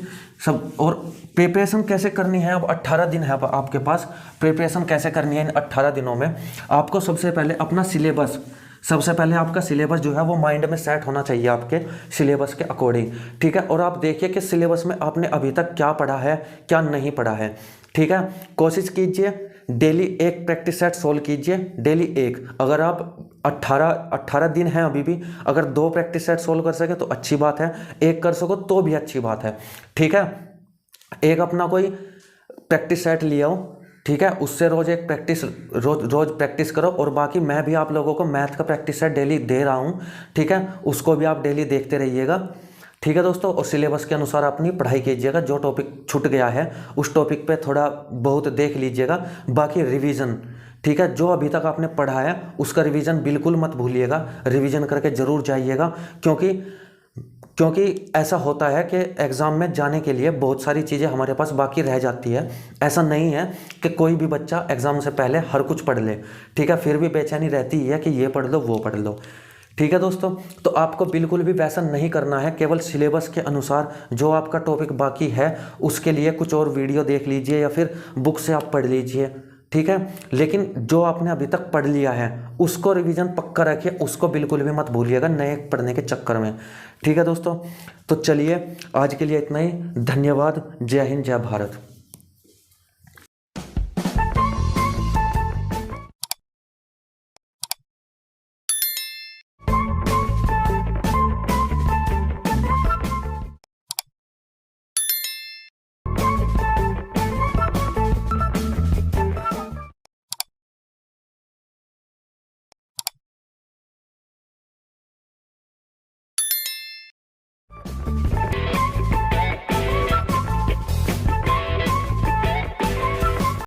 और प्रिपरेशन कैसे करनी है? अब 18 दिन है आपके पास। प्रिपरेशन कैसे करनी है इन 18 दिनों में? आपको सबसे पहले अपना आपका सिलेबस जो है वो माइंड में सेट होना चाहिए आपके सिलेबस के अकॉर्डिंग। ठीक है। और आप देखिए कि सिलेबस में आपने अभी तक क्या पढ़ा है, क्या नहीं पढ़ा है। ठीक है। कोशिश कीजिए डेली 1 प्रैक्टिस सेट सोल्व कीजिए, डेली 1। अगर आप 18 दिन हैं अभी भी, अगर 2 प्रैक्टिस सेट सोल्व कर सके तो अच्छी बात है, 1 कर सको तो भी अच्छी बात है। ठीक है। एक अपना कोई प्रैक्टिस सेट ले आओ। ठीक है। उससे रोज प्रैक्टिस करो। और बाकी मैं भी आप लोगों को मैथ का प्रैक्टिस सेट डेली दे रहा हूँ। ठीक है। उसको भी आप डेली देखते रहिएगा। ठीक है दोस्तों। और सिलेबस के अनुसार अपनी पढ़ाई कीजिएगा। जो टॉपिक छूट गया है उस टॉपिक पे थोड़ा बहुत देख लीजिएगा। बाकी रिवीजन, ठीक है, जो अभी तक आपने पढ़ा है उसका रिवीजन बिल्कुल मत भूलिएगा। रिवीजन करके ज़रूर जाइएगा, क्योंकि ऐसा होता है कि एग्ज़ाम में जाने के लिए बहुत सारी चीज़ें हमारे पास बाकी रह जाती है। ऐसा नहीं है कि कोई भी बच्चा एग्ज़ाम से पहले हर कुछ पढ़ ले। ठीक है। फिर भी बेचैनी रहती है कि ये पढ़ लो वो पढ़ लो। ठीक है दोस्तों। तो आपको बिल्कुल भी वैसा नहीं करना है। केवल सिलेबस के अनुसार जो आपका टॉपिक बाकी है उसके लिए कुछ और वीडियो देख लीजिए या फिर बुक से आप पढ़ लीजिए। ठीक है। लेकिन जो आपने अभी तक पढ़ लिया है उसको रिवीजन पक्का रखिए, उसको बिल्कुल भी मत भूलिएगा नए पढ़ने के चक्कर में। ठीक है दोस्तों। तो चलिए आज के लिए इतना ही। धन्यवाद। जय हिंद, जय भारत।